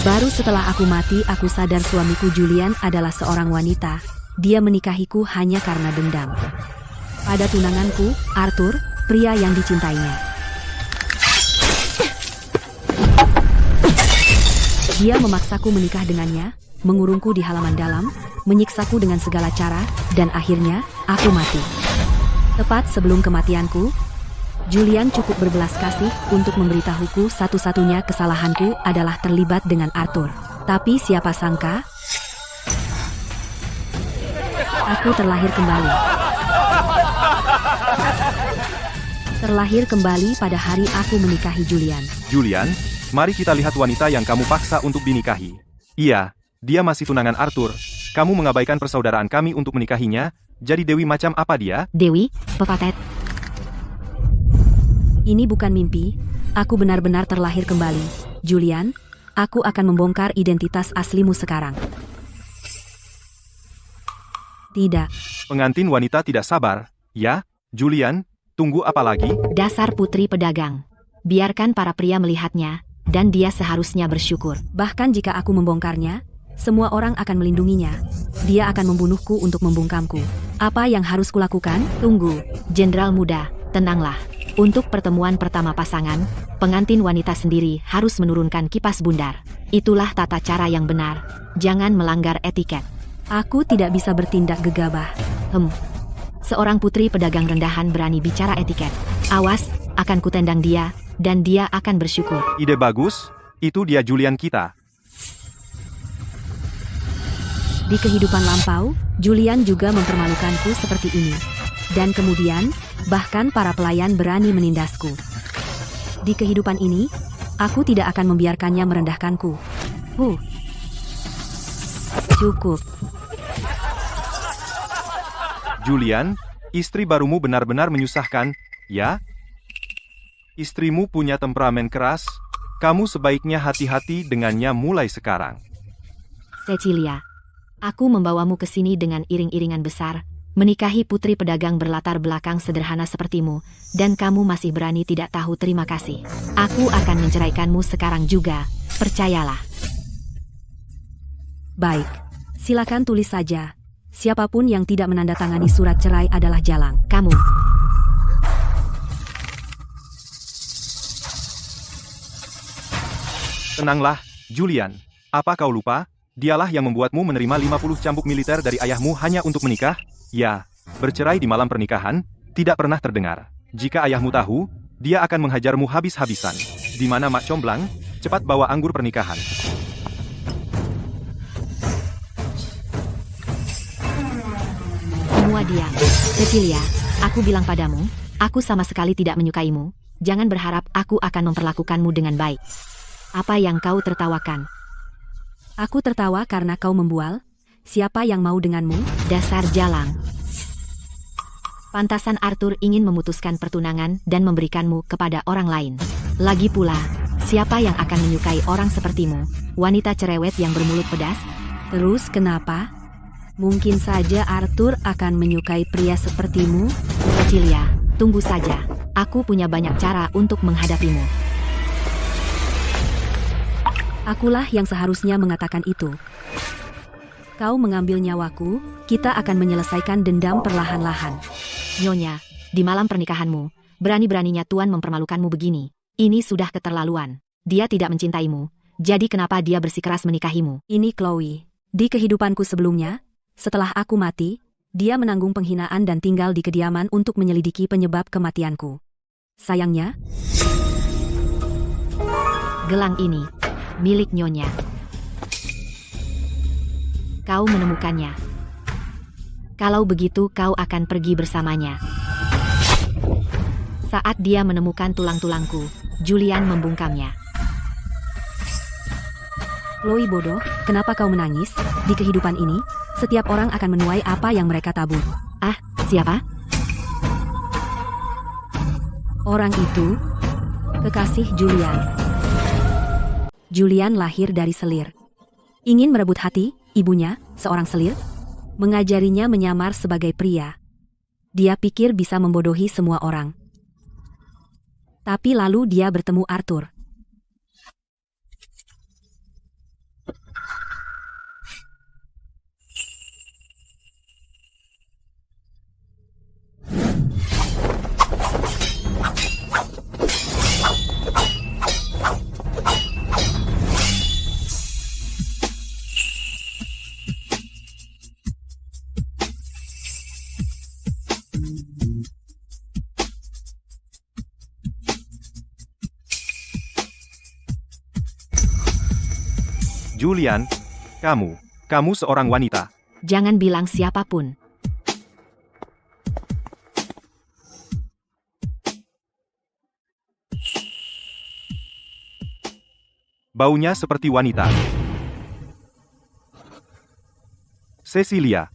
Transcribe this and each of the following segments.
Baru setelah aku mati, aku sadar suamiku Julian adalah seorang wanita. Dia menikahiku hanya karena dendam pada tunanganku, Arthur, pria yang dicintainya. Dia memaksaku menikah dengannya, mengurungku di halaman dalam, menyiksaku dengan segala cara, dan akhirnya, aku mati. Tepat sebelum kematianku, Julian cukup berbelas kasih untuk memberitahuku satu-satunya kesalahanku adalah terlibat dengan Arthur. Tapi siapa sangka, aku terlahir kembali. Terlahir kembali pada hari aku menikahi Julian. Julian, mari kita lihat wanita yang kamu paksa untuk dinikahi. Iya, dia masih tunangan Arthur. Kamu mengabaikan persaudaraan kami untuk menikahinya, jadi Dewi macam apa dia? Dewi, pepatet. Ini bukan mimpi, aku benar-benar terlahir kembali. Julian, aku akan membongkar identitas aslimu sekarang. Tidak. Pengantin wanita tidak sabar. Ya, Julian, tunggu apa lagi? Dasar putri pedagang. Biarkan para pria melihatnya, dan dia seharusnya bersyukur. Bahkan jika aku membongkarnya, semua orang akan melindunginya. Dia akan membunuhku untuk membungkamku. Apa yang harus kulakukan? Tunggu, Jenderal Muda, tenanglah. Untuk pertemuan pertama pasangan, pengantin wanita sendiri harus menurunkan kipas bundar. Itulah tata cara yang benar. Jangan melanggar etiket. Aku tidak bisa bertindak gegabah. Seorang putri pedagang rendahan berani bicara etiket. Awas, akan kutendang dia, dan dia akan bersyukur. Ide bagus, itu dia Julian kita. Di kehidupan lampau, Julian juga mempermalukanku seperti ini. Dan kemudian, bahkan para pelayan berani menindasku. Di kehidupan ini, aku tidak akan membiarkannya merendahkanku. Cukup. Julian, istri barumu benar-benar menyusahkan, ya? Istrimu punya temperamen keras, kamu sebaiknya hati-hati dengannya mulai sekarang. Cecilia, aku membawamu ke sini dengan iring-iringan besar, menikahi putri pedagang berlatar belakang sederhana sepertimu, dan kamu masih berani tidak tahu terima kasih. Aku akan menceraikanmu sekarang juga, percayalah. Baik, silakan tulis saja. Siapapun yang tidak menandatangani surat cerai adalah jalang. Kamu. Tenanglah, Julian. Apa kau lupa? Dialah yang membuatmu menerima 50 cambuk militer dari ayahmu hanya untuk menikah? Ya, bercerai di malam pernikahan, tidak pernah terdengar. Jika ayahmu tahu, dia akan menghajarmu habis-habisan. Di mana Mak Comblang, cepat bawa anggur pernikahan. Semua diam. Cecilia, aku bilang padamu, aku sama sekali tidak menyukaimu. Jangan berharap aku akan memperlakukanmu dengan baik. Apa yang kau tertawakan? Aku tertawa karena kau membual. Siapa yang mau denganmu? Dasar jalang. Pantasan Arthur ingin memutuskan pertunangan dan memberikanmu kepada orang lain. Lagi pula, siapa yang akan menyukai orang sepertimu? Wanita cerewet yang bermulut pedas? Terus kenapa? Mungkin saja Arthur akan menyukai pria sepertimu? Cecilia, tunggu saja. Aku punya banyak cara untuk menghadapimu. Akulah yang seharusnya mengatakan itu. Kau mengambil nyawaku, kita akan menyelesaikan dendam perlahan-lahan. Nyonya, di malam pernikahanmu, berani-beraninya Tuan mempermalukanmu begini. Ini sudah keterlaluan. Dia tidak mencintaimu, jadi kenapa dia bersikeras menikahimu? Ini Chloe. Di kehidupanku sebelumnya, setelah aku mati, dia menanggung penghinaan dan tinggal di kediaman untuk menyelidiki penyebab kematianku. Sayangnya, gelang ini, milik Nyonya. Kau menemukannya. Kalau begitu kau akan pergi bersamanya. Saat dia menemukan tulang-tulangku, Julian membungkamnya. Chloe bodoh, kenapa kau menangis? Di kehidupan ini, setiap orang akan menuai apa yang mereka tabur. Ah, siapa? Orang itu, kekasih Julian. Julian lahir dari selir. Ingin merebut hati, ibunya, seorang selir, mengajarinya menyamar sebagai pria. Dia pikir bisa membodohi semua orang. Tapi lalu dia bertemu Arthur. Julian, kamu seorang wanita. Jangan bilang siapapun. Baunya seperti wanita. Cecilia.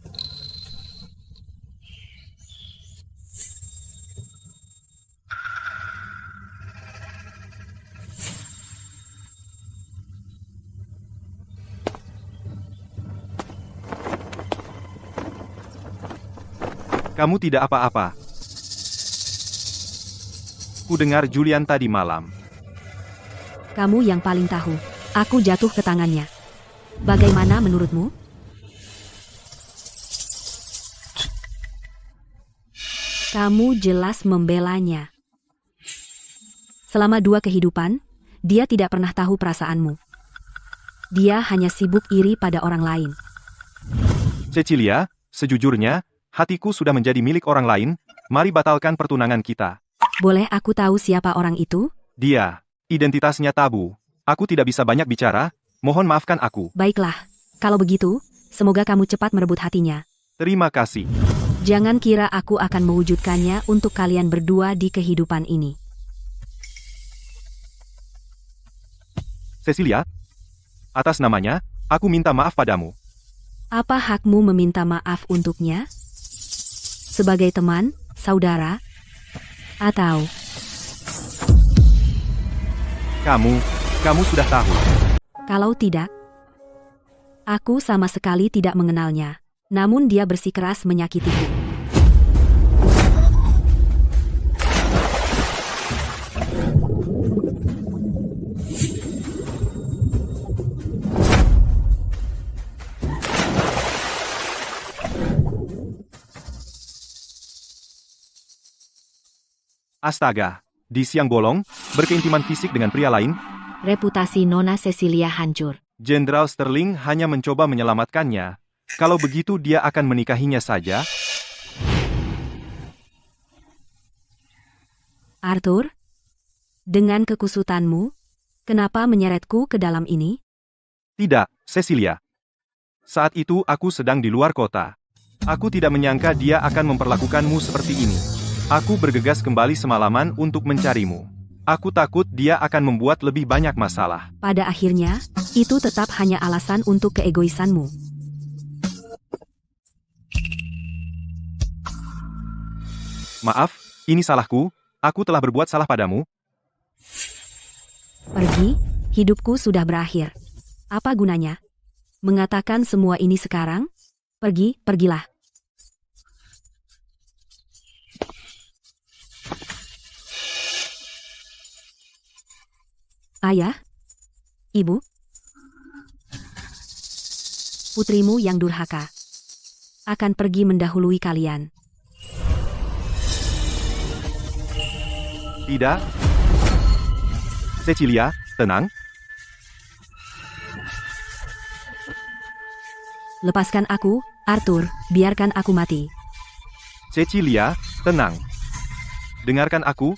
Kamu tidak apa-apa. Ku dengar Julian tadi malam. Kamu yang paling tahu. Aku jatuh ke tangannya. Bagaimana menurutmu? Kamu jelas membelanya. Selama 2 kehidupan, dia tidak pernah tahu perasaanmu. Dia hanya sibuk iri pada orang lain. Cecilia, sejujurnya, hatiku sudah menjadi milik orang lain. Mari batalkan pertunangan kita. Boleh aku tahu siapa orang itu? Dia, identitasnya tabu. Aku tidak bisa banyak bicara. Mohon maafkan aku. Baiklah, kalau begitu, semoga kamu cepat merebut hatinya. Terima kasih. Jangan kira aku akan mewujudkannya untuk kalian berdua di kehidupan ini. Cecilia, atas namanya, aku minta maaf padamu. Apa hakmu meminta maaf untuknya? Sebagai teman, saudara, atau... Kamu sudah tahu. Kalau tidak, aku sama sekali tidak mengenalnya. Namun dia bersikeras menyakitiku. Astaga, di siang bolong, berkeintiman fisik dengan pria lain, Reputasi Nona Cecilia hancur. Jenderal Sterling hanya mencoba menyelamatkannya. Kalau begitu dia akan menikahinya saja. Arthur, dengan kekusutanmu, kenapa menyeretku ke dalam ini? Tidak, Cecilia. Saat itu aku sedang di luar kota. Aku tidak menyangka dia akan memperlakukanmu seperti ini. Aku bergegas kembali semalaman untuk mencarimu. Aku takut dia akan membuat lebih banyak masalah. Pada akhirnya, itu tetap hanya alasan untuk keegoisanmu. Maaf, ini salahku. Aku telah berbuat salah padamu. Pergi, hidupku sudah berakhir. Apa gunanya? Mengatakan semua ini sekarang? Pergilah. Ayah? Ibu? Putrimu yang durhaka akan pergi mendahului kalian. Tidak. Cecilia, tenang. Lepaskan aku, Arthur, biarkan aku mati. Cecilia, tenang. Dengarkan aku.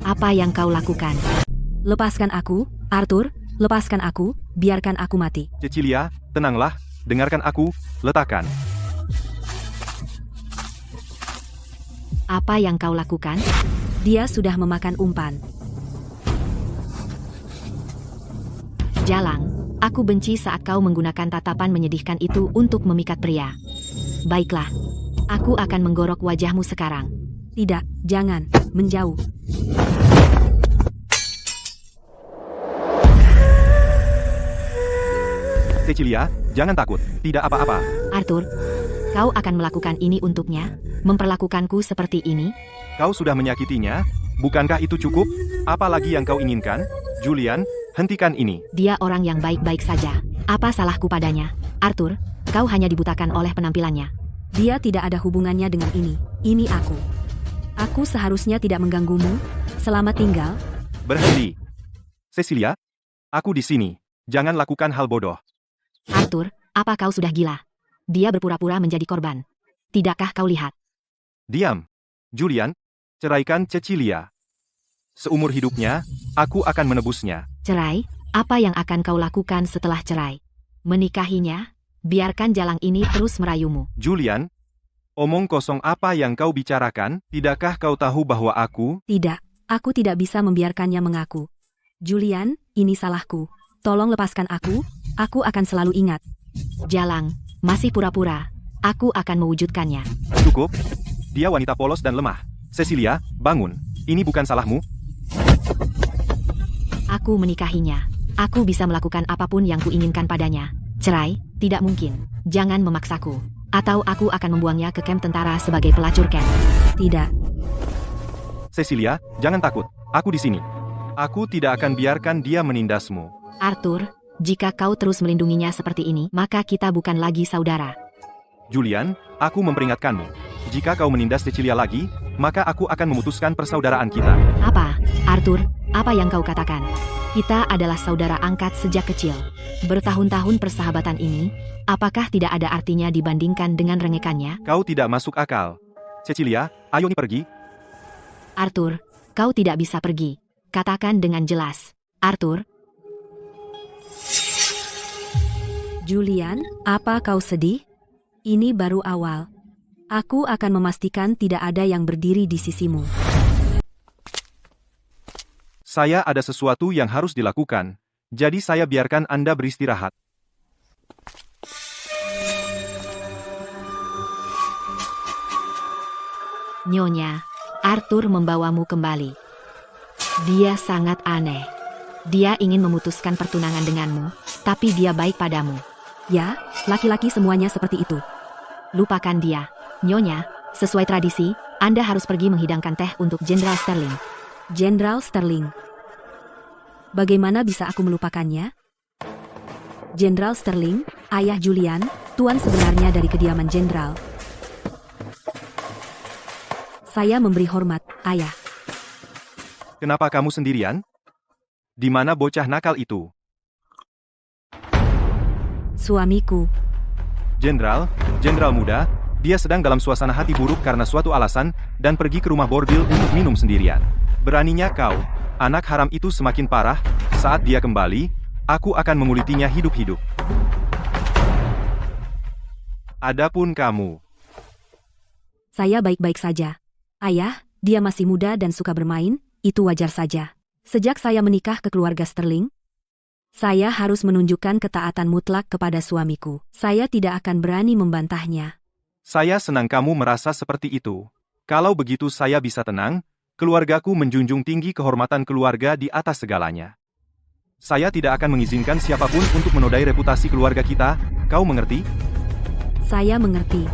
Apa yang kau lakukan? Lepaskan aku, Arthur, lepaskan aku, biarkan aku mati. Cecilia, tenanglah. Dengarkan aku, letakkan. Apa yang kau lakukan? Dia sudah memakan umpan. Jalang, aku benci saat kau menggunakan tatapan menyedihkan itu untuk memikat pria. Baiklah, aku akan menggorok wajahmu sekarang. Tidak, jangan, menjauh. Cecilia, jangan takut. Tidak apa-apa. Arthur, kau akan melakukan ini untuknya? Memperlakukanku seperti ini? Kau sudah menyakitinya? Bukankah itu cukup? Apa lagi yang kau inginkan? Julian, hentikan ini. Dia orang yang baik-baik saja. Apa salahku padanya? Arthur, kau hanya dibutakan oleh penampilannya. Dia tidak ada hubungannya dengan ini. Ini aku. Aku seharusnya tidak mengganggumu. Selamat tinggal. Berhenti. Cecilia, aku di sini. Jangan lakukan hal bodoh. Arthur, apa kau sudah gila? Dia berpura-pura menjadi korban. Tidakkah kau lihat? Diam. Julian, Ceraikan Cecilia. Seumur hidupnya, aku akan menebusnya. Cerai? Apa yang akan kau lakukan setelah cerai? Menikahinya? Biarkan jalang ini terus merayumu. Julian, omong kosong apa yang kau bicarakan? Tidakkah kau tahu bahwa aku... Tidak, aku tidak bisa membiarkannya mengaku. Julian, ini salahku. Tolong lepaskan aku akan selalu ingat. Jalang, masih pura-pura. Aku akan mewujudkannya. Cukup. Dia wanita polos dan lemah. Cecilia, bangun. Ini bukan salahmu. Aku menikahinya. Aku bisa melakukan apapun yang kuinginkan padanya. Cerai? Tidak mungkin. Jangan memaksaku. Atau aku akan membuangnya ke kamp tentara sebagai pelacur camp. Tidak. Cecilia, jangan takut. Aku di sini. Aku tidak akan biarkan dia menindasmu. Arthur, jika kau terus melindunginya seperti ini, maka kita bukan lagi saudara. Julian, aku memperingatkanmu. Jika kau menindas Cecilia lagi, maka aku akan memutuskan persaudaraan kita. Apa, Arthur? Apa yang kau katakan? Kita adalah saudara angkat sejak kecil. Bertahun-tahun persahabatan ini, apakah tidak ada artinya dibandingkan dengan rengekannya? Kau tidak masuk akal. Cecilia, ayo pergi. Arthur, kau tidak bisa pergi. Katakan dengan jelas. Arthur. Julian, apa kau sedih? Ini baru awal. Aku akan memastikan tidak ada yang berdiri di sisimu. Saya ada sesuatu yang harus dilakukan. Jadi saya biarkan Anda beristirahat. Nyonya, Arthur membawamu kembali. Dia sangat aneh. Dia ingin memutuskan pertunangan denganmu, tapi dia baik padamu. Ya, laki-laki semuanya seperti itu. Lupakan dia. Nyonya, sesuai tradisi, Anda harus pergi menghidangkan teh untuk Jenderal Sterling. Jenderal Sterling. Bagaimana bisa aku melupakannya? Jenderal Sterling, ayah Julian, tuan sebenarnya dari kediaman jenderal. Saya memberi hormat, ayah. Kenapa kamu sendirian? Di mana bocah nakal itu? Suamiku. Jenderal muda, dia sedang dalam suasana hati buruk karena suatu alasan, dan pergi ke rumah bordil untuk minum sendirian. Beraninya kau, anak haram itu semakin parah, saat dia kembali, aku akan mengulitinya hidup-hidup. Adapun kamu. Saya baik-baik saja. Ayah, dia masih muda dan suka bermain, itu wajar saja. Sejak saya menikah ke keluarga Sterling, saya harus menunjukkan ketaatan mutlak kepada suamiku. Saya tidak akan berani membantahnya. Saya senang kamu merasa seperti itu. Kalau begitu saya bisa tenang, keluargaku menjunjung tinggi kehormatan keluarga di atas segalanya. Saya tidak akan mengizinkan siapapun untuk menodai reputasi keluarga kita, kau mengerti? Saya mengerti.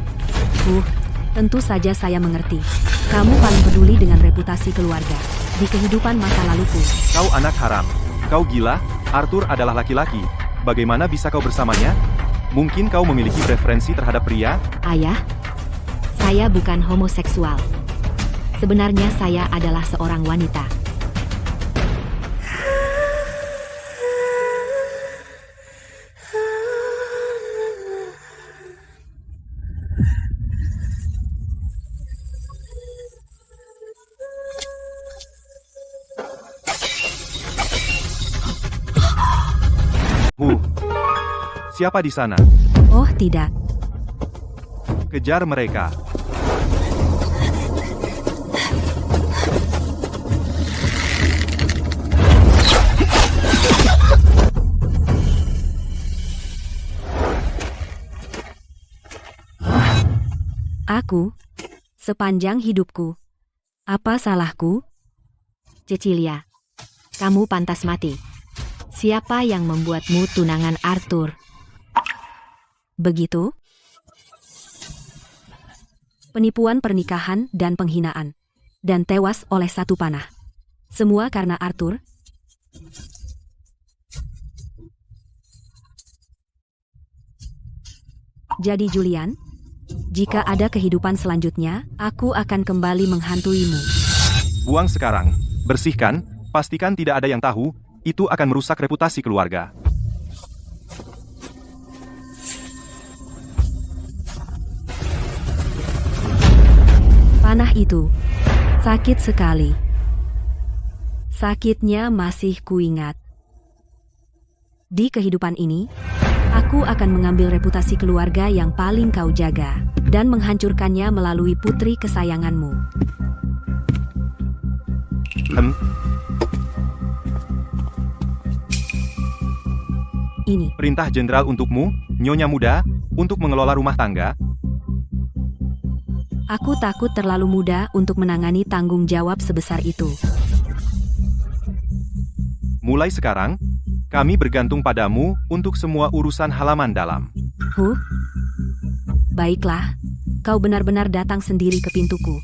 Tentu saja saya mengerti. Kamu paling peduli dengan reputasi keluarga. Di kehidupan masa laluku. Kau anak haram. Kau gila, Arthur adalah laki-laki. Bagaimana bisa kau bersamanya? Mungkin kau memiliki preferensi terhadap pria? Ayah, saya bukan homoseksual. Sebenarnya saya adalah seorang wanita. Siapa di sana? Oh, tidak. Kejar mereka. Aku, sepanjang hidupku. Apa salahku? Cecilia, kamu pantas mati. Siapa yang membuatmu tunangan Arthur? Begitu? Penipuan pernikahan dan penghinaan. Dan tewas oleh satu panah. Semua karena Arthur. Jadi Julian, jika ada kehidupan selanjutnya, aku akan kembali menghantuimu. Buang sekarang, bersihkan, pastikan tidak ada yang tahu, itu akan merusak reputasi keluarga. Panah itu, Sakit sekali. Sakitnya masih kuingat. Di kehidupan ini, aku akan mengambil reputasi keluarga yang paling kau jaga dan menghancurkannya melalui putri kesayanganmu. Ini Perintah jenderal untukmu, Nyonya Muda, untuk mengelola rumah tangga. aku takut terlalu muda untuk menangani tanggung jawab sebesar itu. Mulai sekarang, kami bergantung padamu untuk semua urusan halaman dalam. Baiklah, kau benar-benar datang sendiri ke pintuku.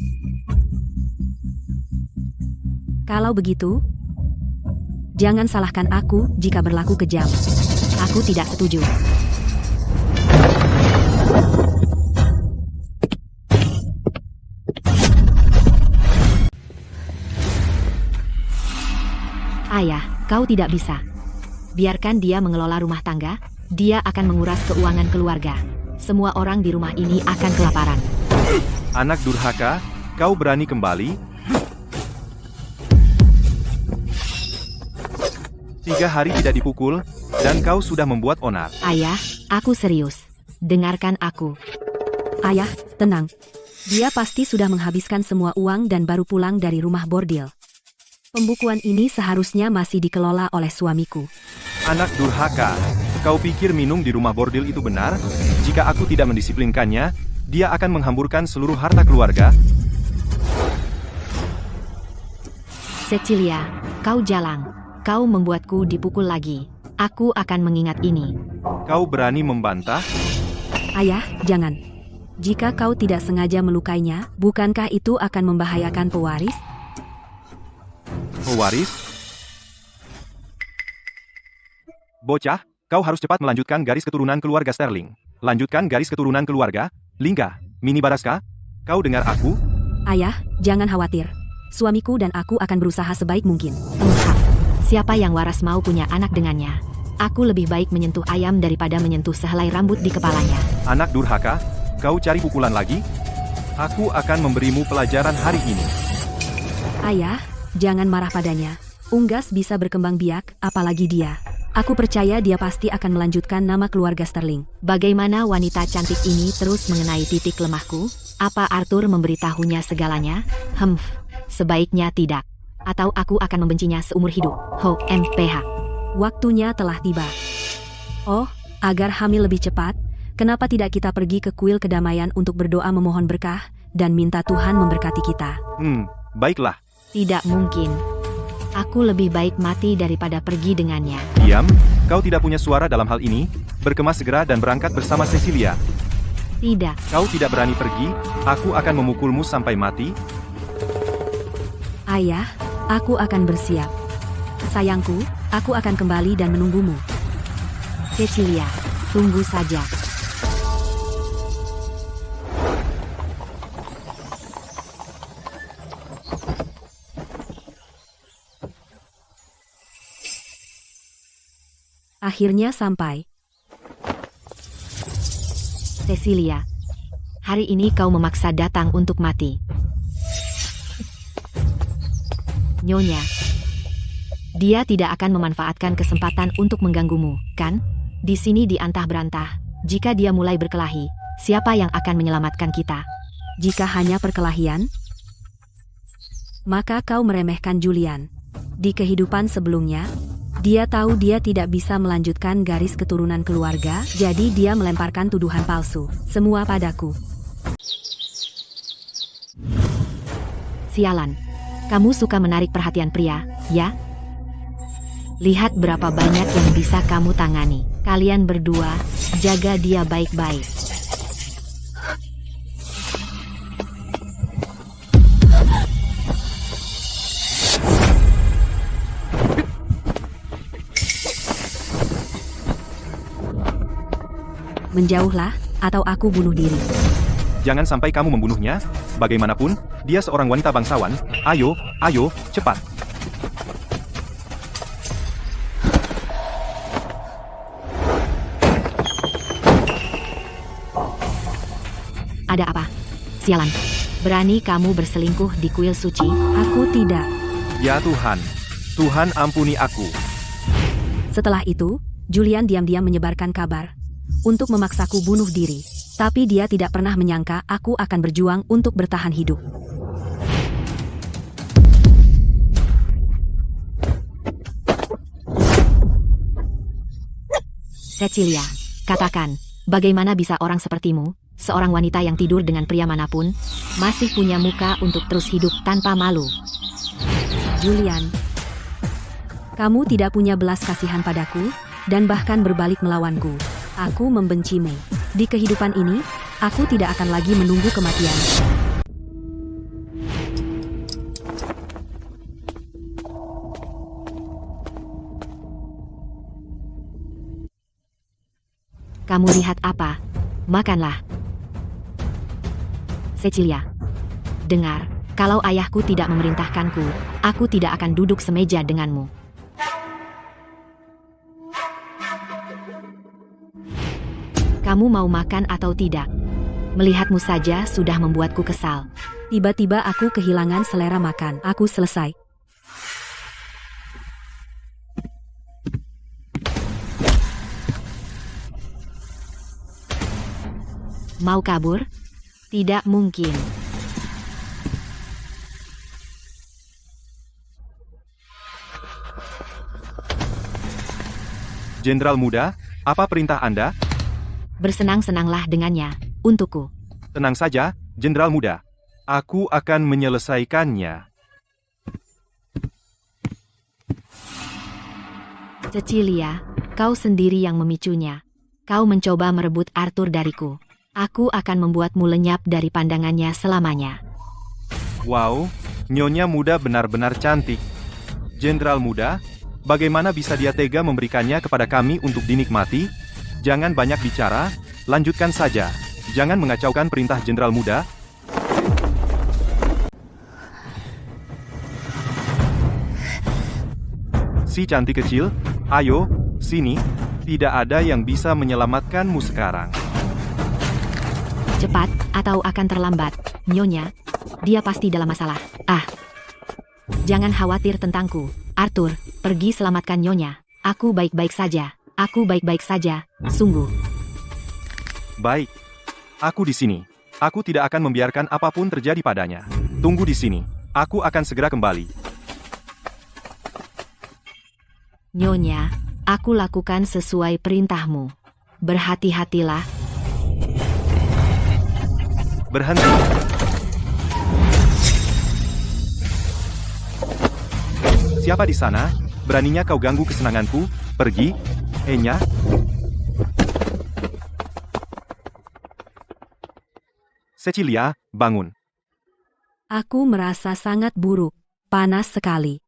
Kalau begitu, jangan salahkan aku jika berlaku kejam. Aku tidak setuju. Ayah, kau tidak bisa. Biarkan dia mengelola rumah tangga, dia akan menguras keuangan keluarga. Semua orang di rumah ini akan kelaparan. Anak durhaka, kau berani kembali? 3 hari tidak dipukul, dan kau sudah membuat onar. Ayah, aku serius. Dengarkan aku. Ayah, tenang. Dia pasti sudah menghabiskan semua uang dan baru pulang dari rumah bordil. Pembukuan ini seharusnya masih dikelola oleh suamiku. Anak durhaka, kau pikir minum di rumah bordil itu benar? Jika aku tidak mendisiplinkannya, dia akan menghamburkan seluruh harta keluarga. Cecilia, kau jalang. Kau membuatku dipukul lagi. Aku akan mengingat ini. Kau berani membantah? Ayah, jangan. Jika kau tidak sengaja melukainya, bukankah itu akan membahayakan pewaris? Pewaris? Bocah, kau harus cepat melanjutkan garis keturunan keluarga Sterling. Lanjutkan garis keturunan keluarga. Lingga, Mini Baraska, kau dengar aku? Ayah, jangan khawatir. Suamiku dan aku akan berusaha sebaik mungkin. Entah, siapa yang waras mau punya anak dengannya. Aku lebih baik menyentuh ayam daripada menyentuh sehelai rambut di kepalanya. Anak durhaka, kau cari pukulan lagi? Aku akan memberimu pelajaran hari ini. Ayah, jangan marah padanya. Unggas bisa berkembang biak, apalagi dia. Aku percaya dia pasti akan melanjutkan nama keluarga Sterling. Bagaimana wanita cantik ini terus mengenai titik lemahku? Apa Arthur memberitahunya segalanya? Sebaiknya tidak. Atau aku akan membencinya seumur hidup. MPH. Waktunya telah tiba. Oh, agar hamil lebih cepat, kenapa tidak kita pergi ke kuil kedamaian untuk berdoa memohon berkah, dan minta Tuhan memberkati kita? Baiklah. Tidak mungkin. Aku lebih baik mati daripada pergi dengannya. Diam, kau tidak punya suara dalam hal ini. Berkemas segera dan berangkat bersama Cecilia. Tidak. Kau tidak berani pergi, aku akan memukulmu sampai mati. Ayah, aku akan bersiap. Sayangku, aku akan kembali dan menunggumu. Cecilia, tunggu saja. Akhirnya sampai. Cecilia, hari ini kau memaksa datang untuk mati. Nyonya, dia tidak akan memanfaatkan kesempatan untuk mengganggumu, kan? Di sini diantah-berantah. Jika dia mulai berkelahi, siapa yang akan menyelamatkan kita? Jika hanya perkelahian, maka kau meremehkan Julian. Di kehidupan sebelumnya, dia tahu dia tidak bisa melanjutkan garis keturunan keluarga, jadi dia melemparkan tuduhan palsu, semua padaku. Sialan. Kamu suka menarik perhatian pria, ya? Lihat berapa banyak yang bisa kamu tangani. Kalian berdua, jaga dia baik-baik. Menjauhlah, atau aku bunuh diri. Jangan sampai kamu membunuhnya. Bagaimanapun, dia seorang wanita bangsawan. Ayo, cepat. Ada apa? Sialan. Berani kamu berselingkuh di kuil suci? Aku tidak. Ya Tuhan. Tuhan ampuni aku. Setelah itu, Julian diam-diam menyebarkan kabar untuk memaksaku bunuh diri. Tapi dia tidak pernah menyangka aku akan berjuang untuk bertahan hidup. Cecilia, katakan, bagaimana bisa orang sepertimu, seorang wanita yang tidur dengan pria manapun, masih punya muka untuk terus hidup tanpa malu? Julian, kamu tidak punya belas kasihan padaku, dan bahkan berbalik melawanku. Aku membencimu. Di kehidupan ini, aku tidak akan lagi menunggu kematian. Kamu lihat apa? Makanlah. Cecilia, dengar, kalau ayahku tidak memerintahkanku, aku tidak akan duduk semeja denganmu. Kamu mau makan atau tidak? Melihatmu saja sudah membuatku kesal. Tiba-tiba aku kehilangan selera makan. Aku selesai. Mau kabur? Tidak mungkin. Jenderal muda, apa perintah Anda? Bersenang-senanglah dengannya, untukku. Tenang saja, Jenderal muda. Aku akan menyelesaikannya. Cecilia, kau sendiri yang memicunya. Kau mencoba merebut Arthur dariku. Aku akan membuatmu lenyap dari pandangannya selamanya. Wow, nyonya muda benar-benar cantik. Jenderal muda, bagaimana bisa dia tega memberikannya kepada kami untuk dinikmati? Jangan banyak bicara, lanjutkan saja. Jangan mengacaukan perintah Jenderal muda. Si cantik kecil, ayo, sini. Tidak ada yang bisa menyelamatkanmu sekarang. Cepat, atau akan terlambat. Nyonya, dia pasti dalam masalah. Jangan khawatir tentangku. Arthur, pergi selamatkan Nyonya. Aku baik-baik saja. Aku baik-baik saja, sungguh. Baik. Aku di sini. Aku tidak akan membiarkan apapun terjadi padanya. Tunggu di sini. Aku akan segera kembali. Nyonya, aku lakukan sesuai perintahmu. Berhati-hatilah. Berhenti. Siapa di sana? Beraninya kau ganggu kesenanganku? Pergi. Enya. Cecilia, bangun. Aku merasa sangat buruk. Panas sekali.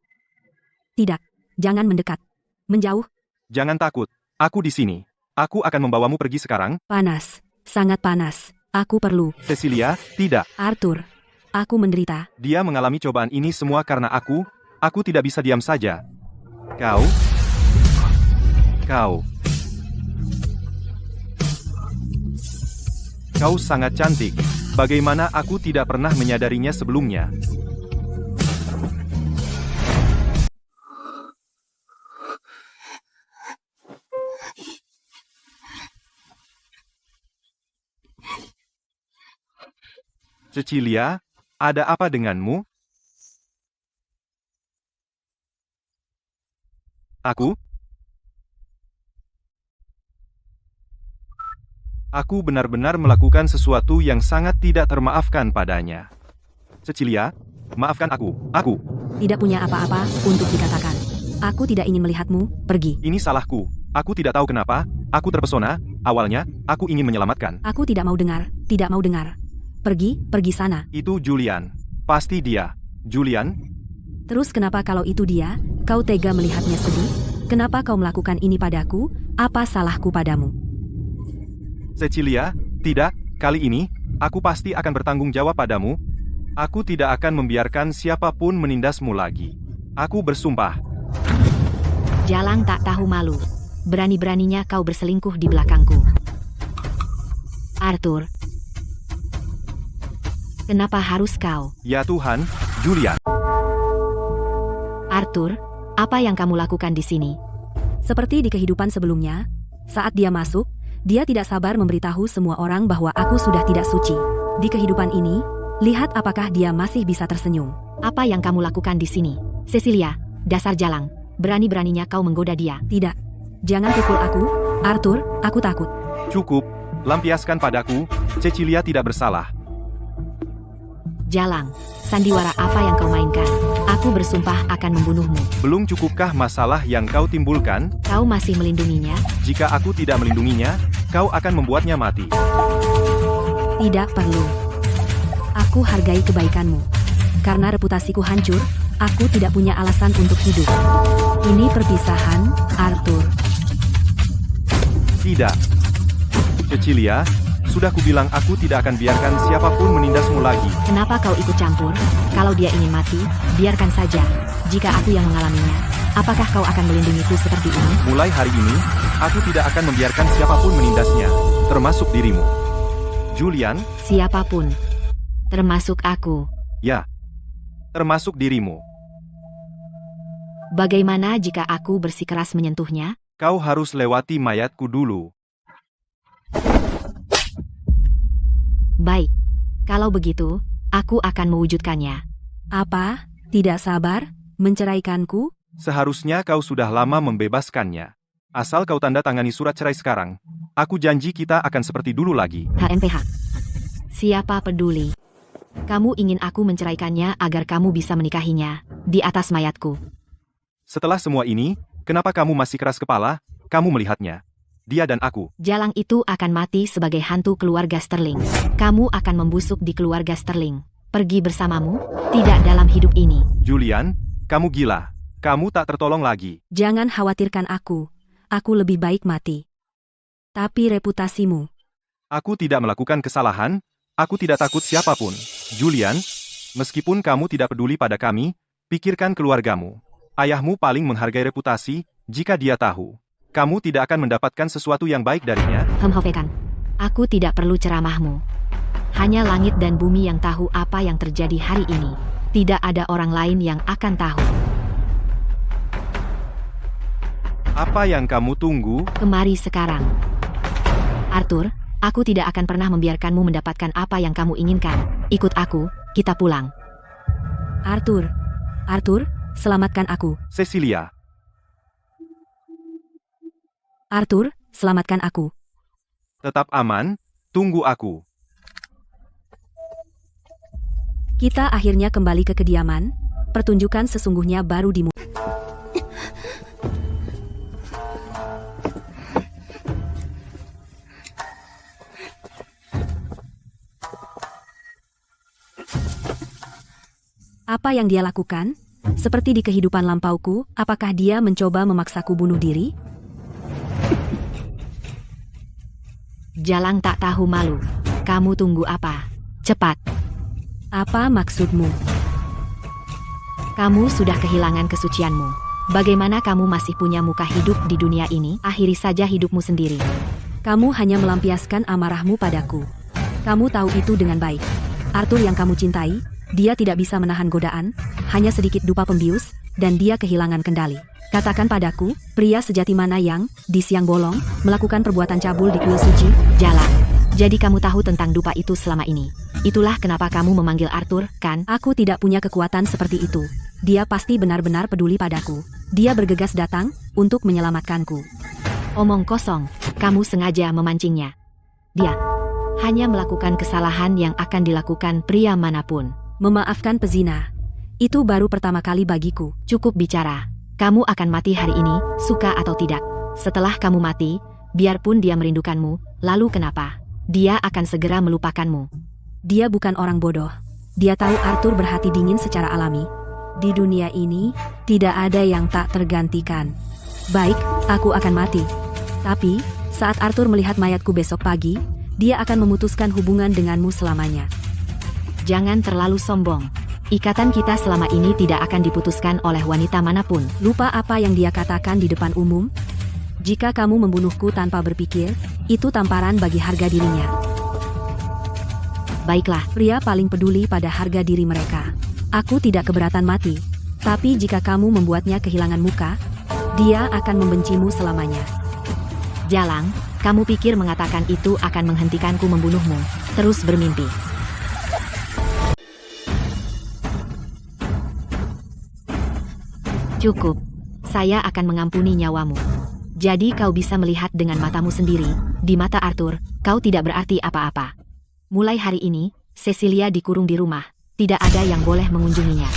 Tidak, jangan mendekat. Menjauh. Jangan takut. Aku di sini. Aku akan membawamu pergi sekarang. Panas. Sangat panas. Aku perlu. Cecilia, tidak. Arthur, aku menderita. Dia mengalami cobaan ini semua karena aku tidak bisa diam saja. Kau sangat cantik. Bagaimana aku tidak pernah menyadarinya sebelumnya? Cecilia, ada apa denganmu? Aku benar-benar melakukan sesuatu yang sangat tidak termaafkan padanya. Cecilia, maafkan aku. Tidak punya apa-apa untuk dikatakan. Aku tidak ingin melihatmu pergi. Ini salahku. Aku tidak tahu kenapa. Aku terpesona. Awalnya, aku ingin menyelamatkan. Aku tidak mau dengar. Tidak mau dengar. Pergi sana. Itu Julian. Pasti dia. Julian? Terus kenapa kalau itu dia, kau tega melihatnya sedih? Kenapa kau melakukan ini padaku? Apa salahku padamu? Cecilia, tidak, kali ini, aku pasti akan bertanggung jawab padamu. Aku tidak akan membiarkan siapapun menindasmu lagi. Aku bersumpah. Jalang tak tahu malu. Berani-beraninya kau berselingkuh di belakangku. Arthur. Kenapa harus kau? Ya Tuhan, Julian. Arthur, apa yang kamu lakukan di sini? Seperti di kehidupan sebelumnya, saat dia masuk, dia tidak sabar memberitahu semua orang bahwa aku sudah tidak suci. Di kehidupan ini, lihat apakah dia masih bisa tersenyum. Apa yang kamu lakukan di sini? Cecilia, dasar jalang. Berani-beraninya kau menggoda dia. Tidak. Jangan pukul aku, Arthur, aku takut. Cukup, lampiaskan padaku, Cecilia tidak bersalah. Jalang, sandiwara apa yang kau mainkan? Aku bersumpah akan membunuhmu. Belum cukupkah masalah yang kau timbulkan? Kau masih melindunginya? Jika aku tidak melindunginya, kau akan membuatnya mati. Tidak perlu. Aku hargai kebaikanmu. Karena reputasiku hancur, aku tidak punya alasan untuk hidup. Ini perpisahan, Arthur. Tidak. Cecilia, sudah kubilang aku tidak akan biarkan siapapun menindasmu lagi. Kenapa kau ikut campur? Kalau dia ingin mati, biarkan saja. Jika aku yang mengalaminya, apakah kau akan melindungiku seperti ini? Mulai hari ini, aku tidak akan membiarkan siapapun menindasnya, termasuk dirimu. Julian, Siapapun. Termasuk aku. ya. Termasuk dirimu. Bagaimana jika aku bersikeras menyentuhnya? Kau harus lewati mayatku dulu. Baik. Kalau begitu, aku akan mewujudkannya. Apa? Tidak sabar? Menceraikanku? Seharusnya kau sudah lama membebaskannya. Asal kau tanda tangani surat cerai sekarang, aku janji kita akan seperti dulu lagi. HMPH. Siapa peduli? Kamu ingin aku menceraikannya agar kamu bisa menikahinya di atas mayatku. Setelah semua ini, kenapa kamu masih keras kepala? Kamu melihatnya. Dia dan aku. Jalang itu akan mati sebagai hantu keluarga Sterling. Kamu akan membusuk di keluarga Sterling. Pergi bersamamu? Tidak dalam hidup ini. Julian, kamu gila. Kamu tak tertolong lagi. Jangan khawatirkan aku. Aku lebih baik mati. Tapi reputasimu. Aku tidak melakukan kesalahan. Aku tidak takut siapapun. Julian, meskipun kamu tidak peduli pada kami, pikirkan keluargamu. Ayahmu paling menghargai reputasi. Jika dia tahu, kamu tidak akan mendapatkan sesuatu yang baik darinya. Hofekan. Aku tidak perlu ceramahmu. Hanya langit dan bumi yang tahu apa yang terjadi hari ini. Tidak ada orang lain yang akan tahu. Apa yang kamu tunggu? Kemari sekarang. Arthur, aku tidak akan pernah membiarkanmu mendapatkan apa yang kamu inginkan. Ikut aku, kita pulang. Arthur. Arthur, selamatkan aku. Cecilia. Arthur, selamatkan aku. Tetap aman, tunggu aku. Kita akhirnya kembali ke kediaman. Pertunjukan sesungguhnya baru dimulai. Apa yang dia lakukan? Seperti di kehidupan lampauku, apakah dia mencoba memaksaku bunuh diri? Jalang tak tahu malu. Kamu tunggu apa? Cepat. Apa maksudmu? Kamu sudah kehilangan kesucianmu. Bagaimana kamu masih punya muka hidup di dunia ini? Akhiri saja hidupmu sendiri. Kamu hanya melampiaskan amarahmu padaku. Kamu tahu itu dengan baik. Arthur yang kamu cintai, dia tidak bisa menahan godaan, hanya sedikit dupa pembius, dan dia kehilangan kendali. Katakan padaku, pria sejati mana yang, di siang bolong, melakukan perbuatan cabul di kuil suci? Jalang. Jadi kamu tahu tentang dupa itu selama ini. Itulah kenapa kamu memanggil Arthur, kan? Aku tidak punya kekuatan seperti itu. Dia pasti benar-benar peduli padaku. Dia bergegas datang, untuk menyelamatkanku. Omong kosong, kamu sengaja memancingnya. Dia hanya melakukan kesalahan yang akan dilakukan pria manapun. Memaafkan pezina. Itu baru pertama kali bagiku. Cukup bicara. Kamu akan mati hari ini, suka atau tidak. Setelah kamu mati, biarpun dia merindukanmu, lalu kenapa? Dia akan segera melupakanmu. Dia bukan orang bodoh. Dia tahu Arthur berhati dingin secara alami. Di dunia ini, tidak ada yang tak tergantikan. Baik, aku akan mati. Tapi, saat Arthur melihat mayatku besok pagi, dia akan memutuskan hubungan denganmu selamanya. Jangan terlalu sombong. Ikatan kita selama ini tidak akan diputuskan oleh wanita manapun. Lupa apa yang dia katakan di depan umum? Jika kamu membunuhku tanpa berpikir, itu tamparan bagi harga dirinya. Baiklah, Pria paling peduli pada harga diri mereka. Aku tidak keberatan mati. Tapi jika kamu membuatnya kehilangan muka, dia akan membencimu selamanya. Jalang, kamu pikir mengatakan itu akan menghentikanku membunuhmu? Terus bermimpi. Cukup. Saya akan mengampuni nyawamu. Jadi kau bisa melihat dengan matamu sendiri, di mata Arthur, kau tidak berarti apa-apa. Mulai hari ini, Cecilia dikurung di rumah. Tidak ada yang boleh mengunjunginya.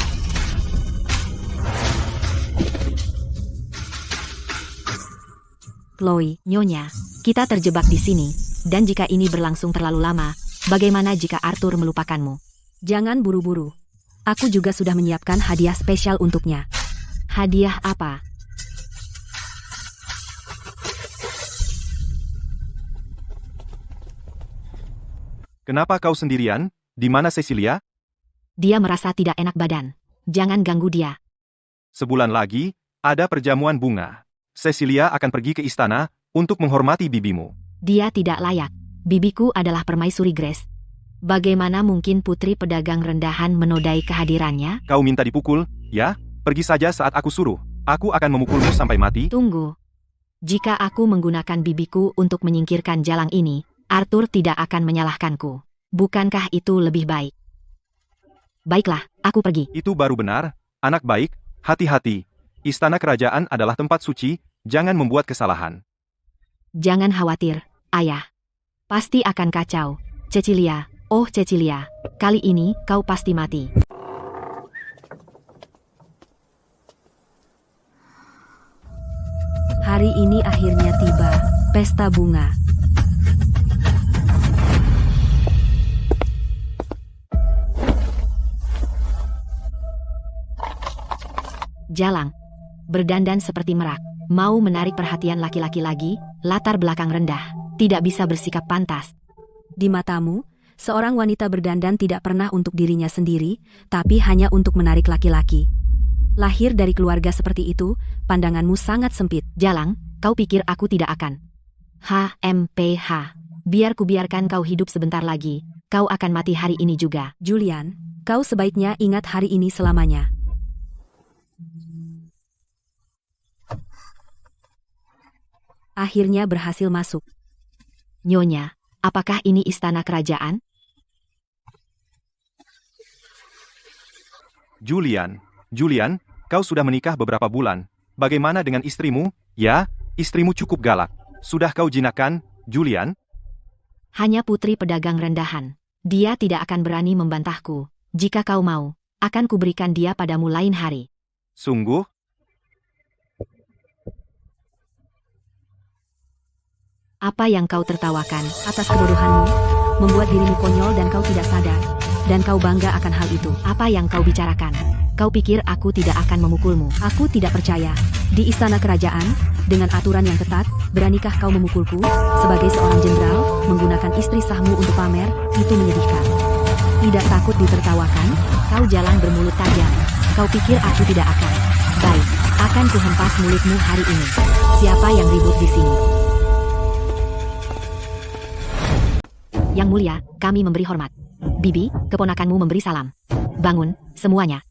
Chloe, Nyonya, kita terjebak di sini, dan jika ini berlangsung terlalu lama, bagaimana jika Arthur melupakanmu? Jangan buru-buru. Aku juga sudah menyiapkan hadiah spesial untuknya. Hadiah apa? Kenapa kau sendirian? Di mana Cecilia? Dia merasa tidak enak badan. Jangan ganggu dia. Sebulan lagi, ada perjamuan bunga. Cecilia akan pergi ke istana untuk menghormati bibimu. Dia tidak layak. Bibiku adalah permaisuri Grace. Bagaimana mungkin putri pedagang rendahan menodai kehadirannya? Kau minta dipukul, ya? Pergi saja saat aku suruh. Aku akan memukulmu sampai mati. Tunggu. Jika aku menggunakan bibiku untuk menyingkirkan jalang ini, Arthur tidak akan menyalahkanku. Bukankah itu lebih baik? Baiklah, aku pergi. Itu baru benar. Anak baik, hati-hati. Istana kerajaan adalah tempat suci, jangan membuat kesalahan. Jangan khawatir, ayah. Pasti akan kacau. Cecilia, oh Cecilia, kali ini kau pasti mati. Hari ini akhirnya tiba, pesta bunga. Jalang, berdandan seperti merak, mau menarik perhatian laki-laki lagi, latar belakang rendah, tidak bisa bersikap pantas. Di matamu, seorang wanita berdandan tidak pernah untuk dirinya sendiri, tapi hanya untuk menarik laki-laki. Lahir dari keluarga seperti itu, pandanganmu sangat sempit. Jalang, kau pikir aku tidak akan? HMPH. Biar kubiarkan kau hidup sebentar lagi, kau akan mati hari ini juga. Julian, kau sebaiknya ingat hari ini selamanya. Akhirnya berhasil masuk. Nyonya, apakah ini istana kerajaan? Julian, kau sudah menikah beberapa bulan. Bagaimana dengan istrimu? Ya, istrimu cukup galak. Sudah kau jinakkan, Julian? Hanya putri pedagang rendahan. Dia tidak akan berani membantahku. Jika kau mau, akan kuberikan dia padamu lain hari. Sungguh? Apa yang kau tertawakan? Atas kebodohanmu, membuat dirimu konyol dan kau tidak sadar. Dan kau bangga akan hal itu. Apa yang kau bicarakan? Kau pikir aku tidak akan memukulmu? Aku tidak percaya. Di istana kerajaan, dengan aturan yang ketat, beranikah kau memukulku? Sebagai seorang jenderal, menggunakan istri sahmu untuk pamer, itu menyedihkan. Tidak takut ditertawakan? Kau jalan bermulut tajam. Kau pikir aku tidak akan? Baik, akan kuhempas mulutmu hari ini. Siapa yang ribut di sini? Yang mulia, kami memberi hormat. Bibi, keponakanmu memberi salam. Bangun, semuanya.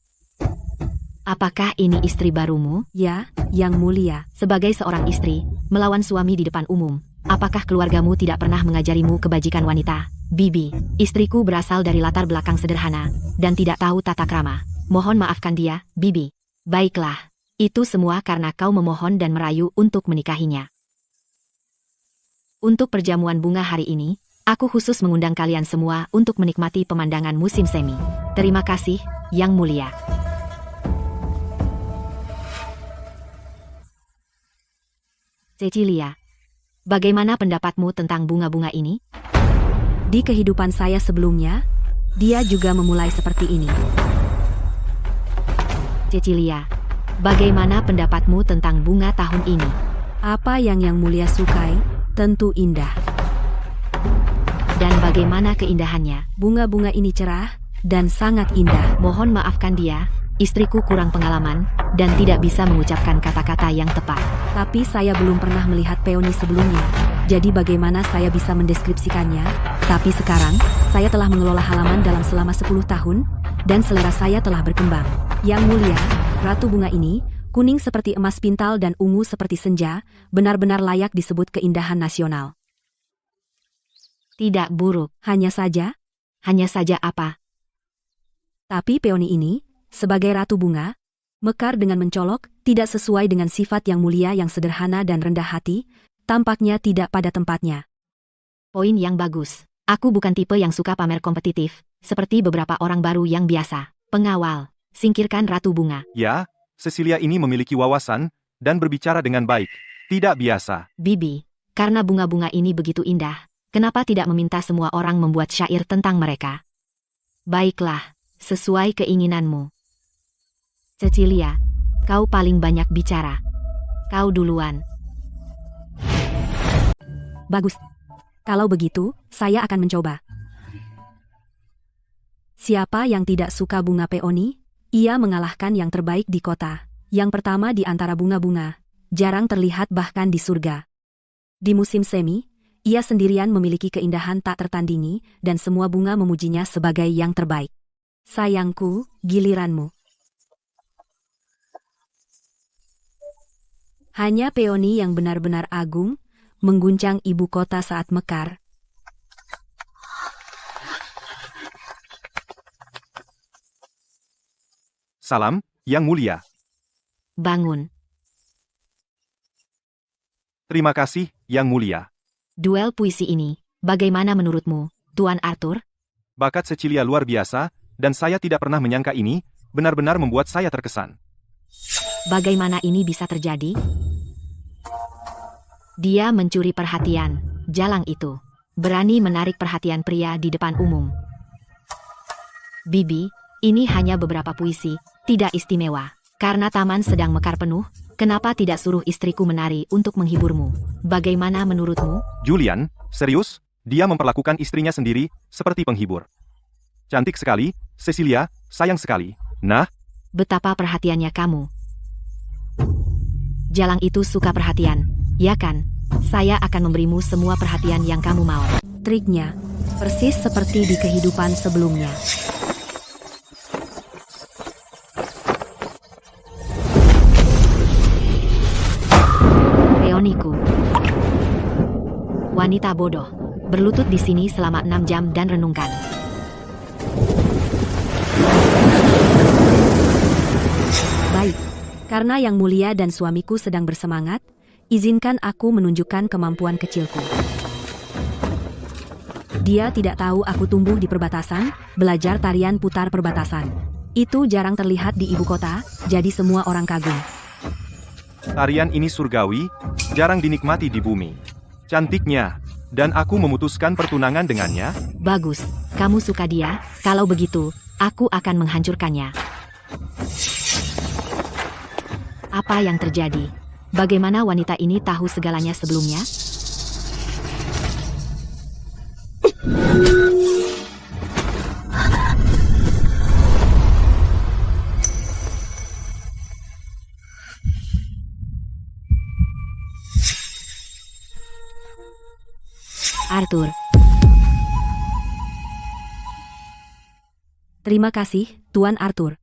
Apakah ini istri barumu? Ya, yang mulia. Sebagai seorang istri, melawan suami di depan umum, apakah keluargamu tidak pernah mengajarimu kebajikan wanita? Bibi, istriku berasal dari latar belakang sederhana, dan tidak tahu tata krama. Mohon maafkan dia, Bibi. Baiklah, itu semua karena kau memohon dan merayu untuk menikahinya. Untuk perjamuan bunga hari ini, aku khusus mengundang kalian semua untuk menikmati pemandangan musim semi. Terima kasih, Yang Mulia. Cecilia, bagaimana pendapatmu tentang bunga-bunga ini? Di kehidupan saya sebelumnya, dia juga memulai seperti ini. Cecilia, bagaimana pendapatmu tentang bunga tahun ini? Apa yang mulia sukai, tentu indah. Dan bagaimana keindahannya? Bunga-bunga ini cerah dan sangat indah. Mohon maafkan dia, Istriku kurang pengalaman, dan tidak bisa mengucapkan kata-kata yang tepat. Tapi saya belum pernah melihat peoni sebelumnya. Jadi bagaimana saya bisa mendeskripsikannya? Tapi sekarang, saya telah mengelola halaman dalam selama 10 tahun, dan selera saya telah berkembang. Yang mulia, ratu bunga ini, kuning seperti emas pintal dan ungu seperti senja, benar-benar layak disebut keindahan nasional. Tidak buruk. Hanya saja, Apa? tapi peoni ini, sebagai ratu bunga, mekar dengan mencolok, tidak sesuai dengan sifat yang mulia yang sederhana dan rendah hati, tampaknya tidak pada tempatnya. Poin yang bagus. Aku bukan tipe yang suka pamer kompetitif, seperti beberapa orang baru yang biasa. Pengawal, singkirkan ratu bunga. Ya, Cecilia ini memiliki wawasan, dan berbicara dengan baik. Tidak biasa. Bibi, karena bunga-bunga ini begitu indah, kenapa tidak meminta semua orang membuat syair tentang mereka? Baiklah, sesuai keinginanmu. Cecilia, kau paling banyak bicara. Kau duluan. Bagus. Kalau begitu, saya akan mencoba. Siapa yang tidak suka bunga peoni? Ia mengalahkan yang terbaik di kota. Yang pertama di antara bunga-bunga. Jarang terlihat bahkan di surga. Di musim semi, ia sendirian memiliki keindahan tak tertandingi, dan semua bunga memujinya sebagai yang terbaik. Sayangku, giliranmu. Hanya peoni yang benar-benar agung, mengguncang ibu kota saat mekar. Salam, Yang Mulia. Bangun. Terima kasih, Yang Mulia. Duel puisi ini, bagaimana menurutmu, Tuan Arthur? Bakat Cecilia luar biasa, dan saya tidak pernah menyangka ini, benar-benar membuat saya terkesan. Bagaimana ini bisa terjadi? Dia mencuri perhatian, jalang itu. Berani menarik perhatian pria di depan umum. Bibi, ini hanya beberapa puisi, tidak istimewa. Karena taman sedang mekar penuh, kenapa tidak suruh istriku menari untuk menghiburmu? Bagaimana menurutmu? Julian, serius? Dia memperlakukan istrinya sendiri, seperti penghibur. Cantik sekali, Cecilia, sayang sekali. Nah, Betapa perhatiannya kamu. Jalang itu suka perhatian, ya kan? Saya akan memberimu semua perhatian yang kamu mau. Triknya, persis seperti di kehidupan sebelumnya. Peoniku. Wanita bodoh. Berlutut di sini selama 6 jam dan renungkan. Baik, karena Yang Mulia dan suamiku sedang bersemangat, izinkan aku menunjukkan kemampuan kecilku. Dia tidak tahu aku tumbuh di perbatasan, belajar tarian putar perbatasan. Itu jarang terlihat di ibu kota, jadi semua orang kagum. tarian ini surgawi, jarang dinikmati di bumi. Cantiknya, dan aku memutuskan pertunangan dengannya. Bagus, kamu suka dia. Kalau begitu, aku akan menghancurkannya. Apa yang terjadi? Bagaimana wanita ini tahu segalanya sebelumnya? Arthur. Terima kasih, Tuan Arthur.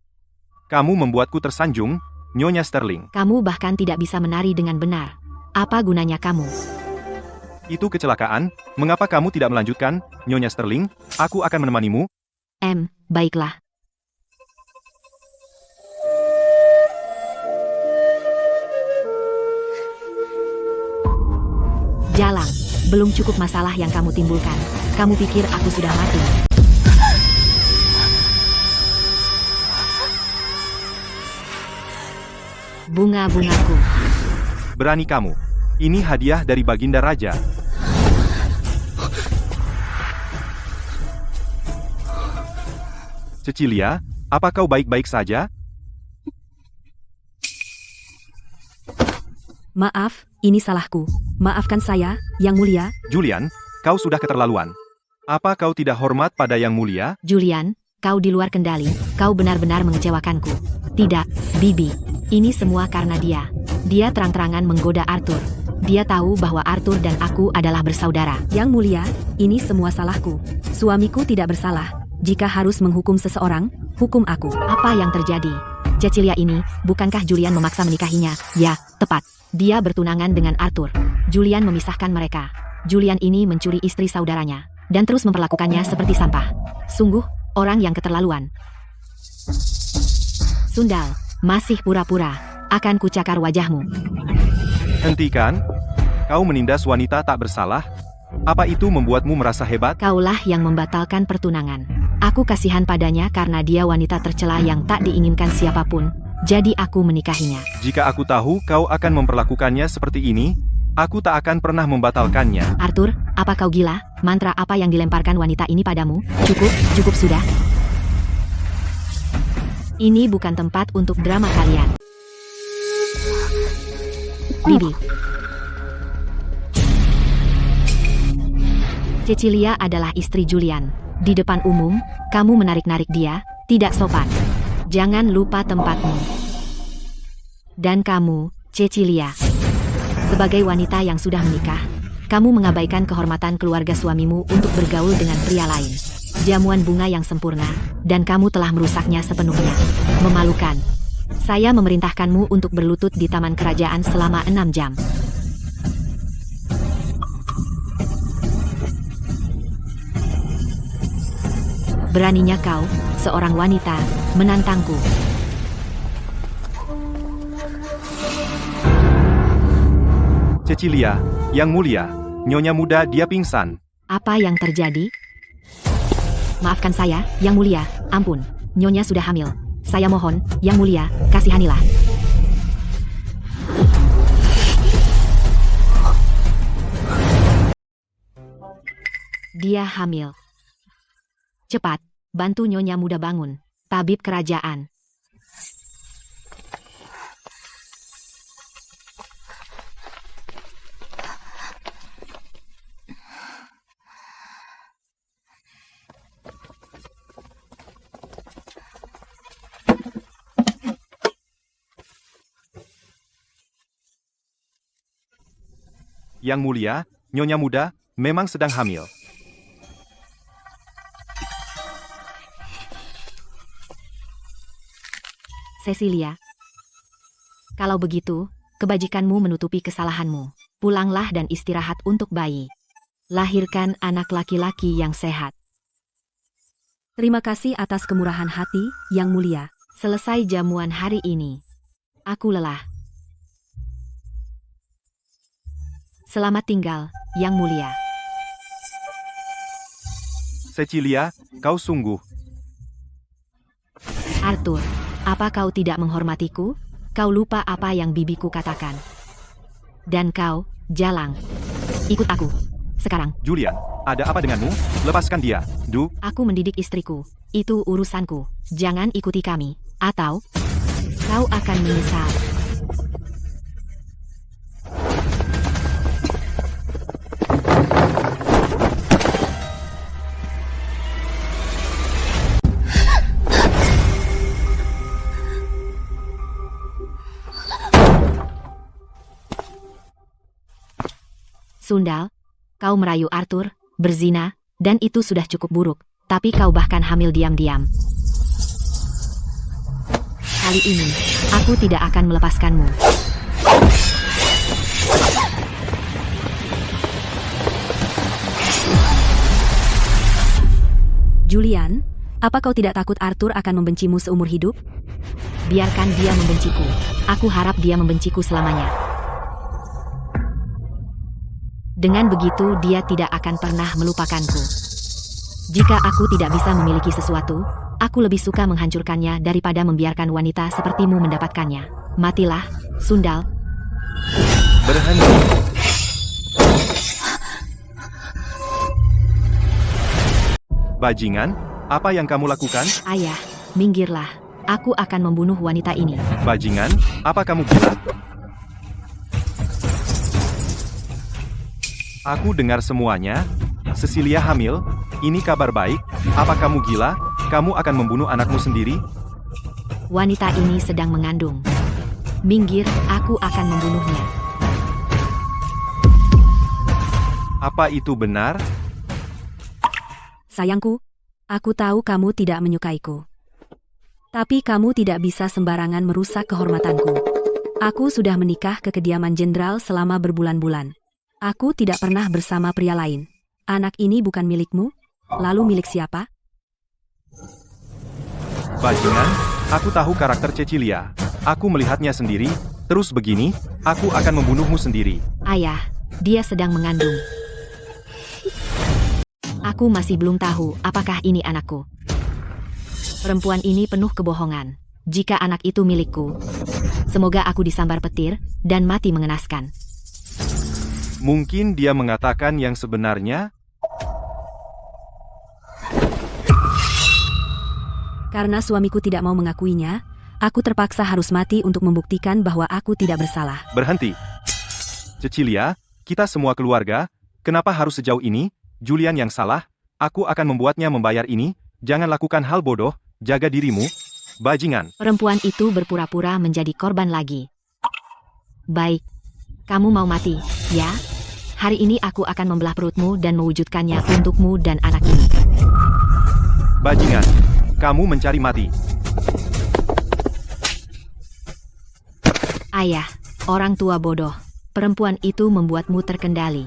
Kamu membuatku tersanjung, Nyonya Sterling. Kamu bahkan tidak bisa menari dengan benar. Apa gunanya kamu? Itu kecelakaan, mengapa kamu tidak melanjutkan, Nyonya Sterling? Aku akan menemanimu. Baiklah. Jalang, belum cukup masalah yang kamu timbulkan. Kamu pikir aku sudah mati? Bunga-bungaku. Berani kamu. Ini hadiah dari Baginda Raja. Cecilia, apa kau baik-baik saja? Maaf, ini salahku. Maafkan saya, Yang Mulia. Julian, kau sudah keterlaluan. Apa kau tidak hormat pada Yang Mulia? Julian, kau di luar kendali, kau benar-benar mengecewakanku. Tidak, Bibi. Ini semua karena dia. Dia terang-terangan menggoda Arthur. Dia tahu bahwa Arthur dan aku adalah bersaudara. Yang mulia, ini semua salahku. Suamiku tidak bersalah. Jika harus menghukum seseorang, hukum aku. Apa yang terjadi? Cecilia ini, bukankah Julian memaksa menikahinya? Ya, tepat. Dia bertunangan dengan Arthur. Julian memisahkan mereka. Julian ini mencuri istri saudaranya, dan terus memperlakukannya seperti sampah. Sungguh, orang yang keterlaluan. Sundal, masih pura-pura. Akan kucakar wajahmu. Hentikan. Kau menindas wanita tak bersalah. Apa itu membuatmu merasa hebat? Kaulah yang membatalkan pertunangan. Aku kasihan padanya karena dia wanita tercela yang tak diinginkan siapapun. Jadi aku menikahinya. Jika aku tahu kau akan memperlakukannya seperti ini, aku tak akan pernah membatalkannya. Arthur, apa kau gila? Mantra apa yang dilemparkan wanita ini padamu? Cukup sudah. Ini bukan tempat untuk drama kalian. Bibi. Cecilia adalah istri Julian. Di depan umum, kamu menarik-narik dia, tidak sopan. Jangan lupa tempatmu. Dan kamu, Cecilia. Sebagai wanita yang sudah menikah, kamu mengabaikan kehormatan keluarga suamimu untuk bergaul dengan pria lain. Jamuan bunga yang sempurna, dan kamu telah merusaknya sepenuhnya. Memalukan. Saya memerintahkanmu untuk berlutut di taman kerajaan selama 6 jam. Beraninya kau, seorang wanita, menantangku. Cecilia, yang mulia, Nyonya muda dia pingsan. Apa yang terjadi? Maafkan saya, Yang Mulia. Ampun, Nyonya sudah hamil. Saya mohon, Yang Mulia, kasihanilah. Dia hamil. Cepat, bantu Nyonya muda bangun. Tabib kerajaan. Yang mulia, Nyonya muda, memang sedang hamil. Cecilia. Kalau begitu, kebajikanmu menutupi kesalahanmu. Pulanglah dan istirahat untuk bayi. Lahirkan anak laki-laki yang sehat. Terima kasih atas kemurahan hati, Yang Mulia. Selesai jamuan hari ini. Aku lelah. Selamat tinggal, Yang Mulia. Cecilia, kau sungguh. Arthur, apa kau tidak menghormatiku? Kau lupa apa yang bibiku katakan. Dan kau, Jalang. Ikut aku. Sekarang. Julian, ada apa denganmu? Lepaskan dia, Du. Aku mendidik istriku. Itu urusanku. Jangan ikuti kami. Atau, kau akan menyesal. Sundal, kau merayu Arthur, berzina, dan itu sudah cukup buruk. Tapi kau bahkan hamil diam-diam. Kali ini, aku tidak akan melepaskanmu. Julian, apa kau tidak takut Arthur akan membencimu seumur hidup? Biarkan dia membenciku. Aku harap dia membenciku selamanya. Dengan begitu dia tidak akan pernah melupakanku. Jika aku tidak bisa memiliki sesuatu, aku lebih suka menghancurkannya daripada membiarkan wanita sepertimu mendapatkannya. Matilah, Sundal. Berhenti. Bajingan, apa yang kamu lakukan? Ayah, minggirlah. Aku akan membunuh wanita ini. Bajingan, apa kamu gila? Aku dengar semuanya. Cecilia hamil. Ini kabar baik. Apa kamu gila? kamu akan membunuh anakmu sendiri? Wanita ini sedang mengandung. Minggir, aku akan membunuhnya. Apa itu benar? Sayangku, aku tahu kamu tidak menyukaiku. Tapi kamu tidak bisa sembarangan merusak kehormatanku. Aku sudah menikah ke kediaman jenderal selama berbulan-bulan. Aku tidak pernah bersama pria lain. Anak ini bukan milikmu? Lalu milik siapa? Bajingan, aku tahu karakter Cecilia. Aku melihatnya sendiri, terus begini, aku akan membunuhmu sendiri. Ayah, dia sedang mengandung. Aku masih belum tahu apakah ini anakku. Perempuan ini penuh kebohongan. Jika anak itu milikku, semoga aku disambar petir dan mati mengenaskan. Mungkin dia mengatakan yang sebenarnya. Karena suamiku tidak mau mengakuinya, aku terpaksa harus mati untuk membuktikan bahwa aku tidak bersalah. Berhenti. Cecilia, kita semua keluarga, kenapa harus sejauh ini? Julian yang salah, aku akan membuatnya membayar ini, jangan lakukan hal bodoh, jaga dirimu, bajingan. Perempuan itu berpura-pura menjadi korban lagi. Baik, kamu mau mati, ya? Hari ini aku akan membelah perutmu dan mewujudkannya untukmu dan anak ini. Bajingan, kamu mencari mati. Ayah, orang tua bodoh. Perempuan itu membuatmu terkendali.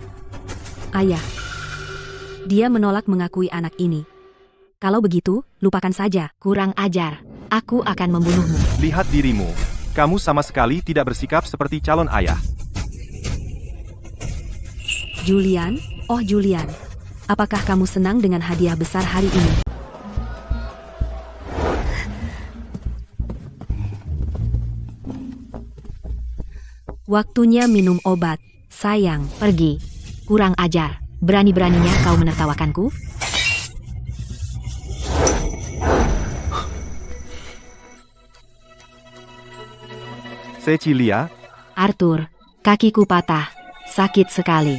Ayah, dia menolak mengakui anak ini. Kalau begitu, lupakan saja. Kurang ajar. Aku akan membunuhmu. Lihat dirimu. Kamu sama sekali tidak bersikap seperti calon ayah. Julian, oh Julian, apakah kamu senang dengan hadiah besar hari ini? Waktunya minum obat, sayang. Pergi. Kurang ajar. Berani-beraninya kau menertawakanku? Cecilia, Arthur, kakiku patah. Sakit sekali.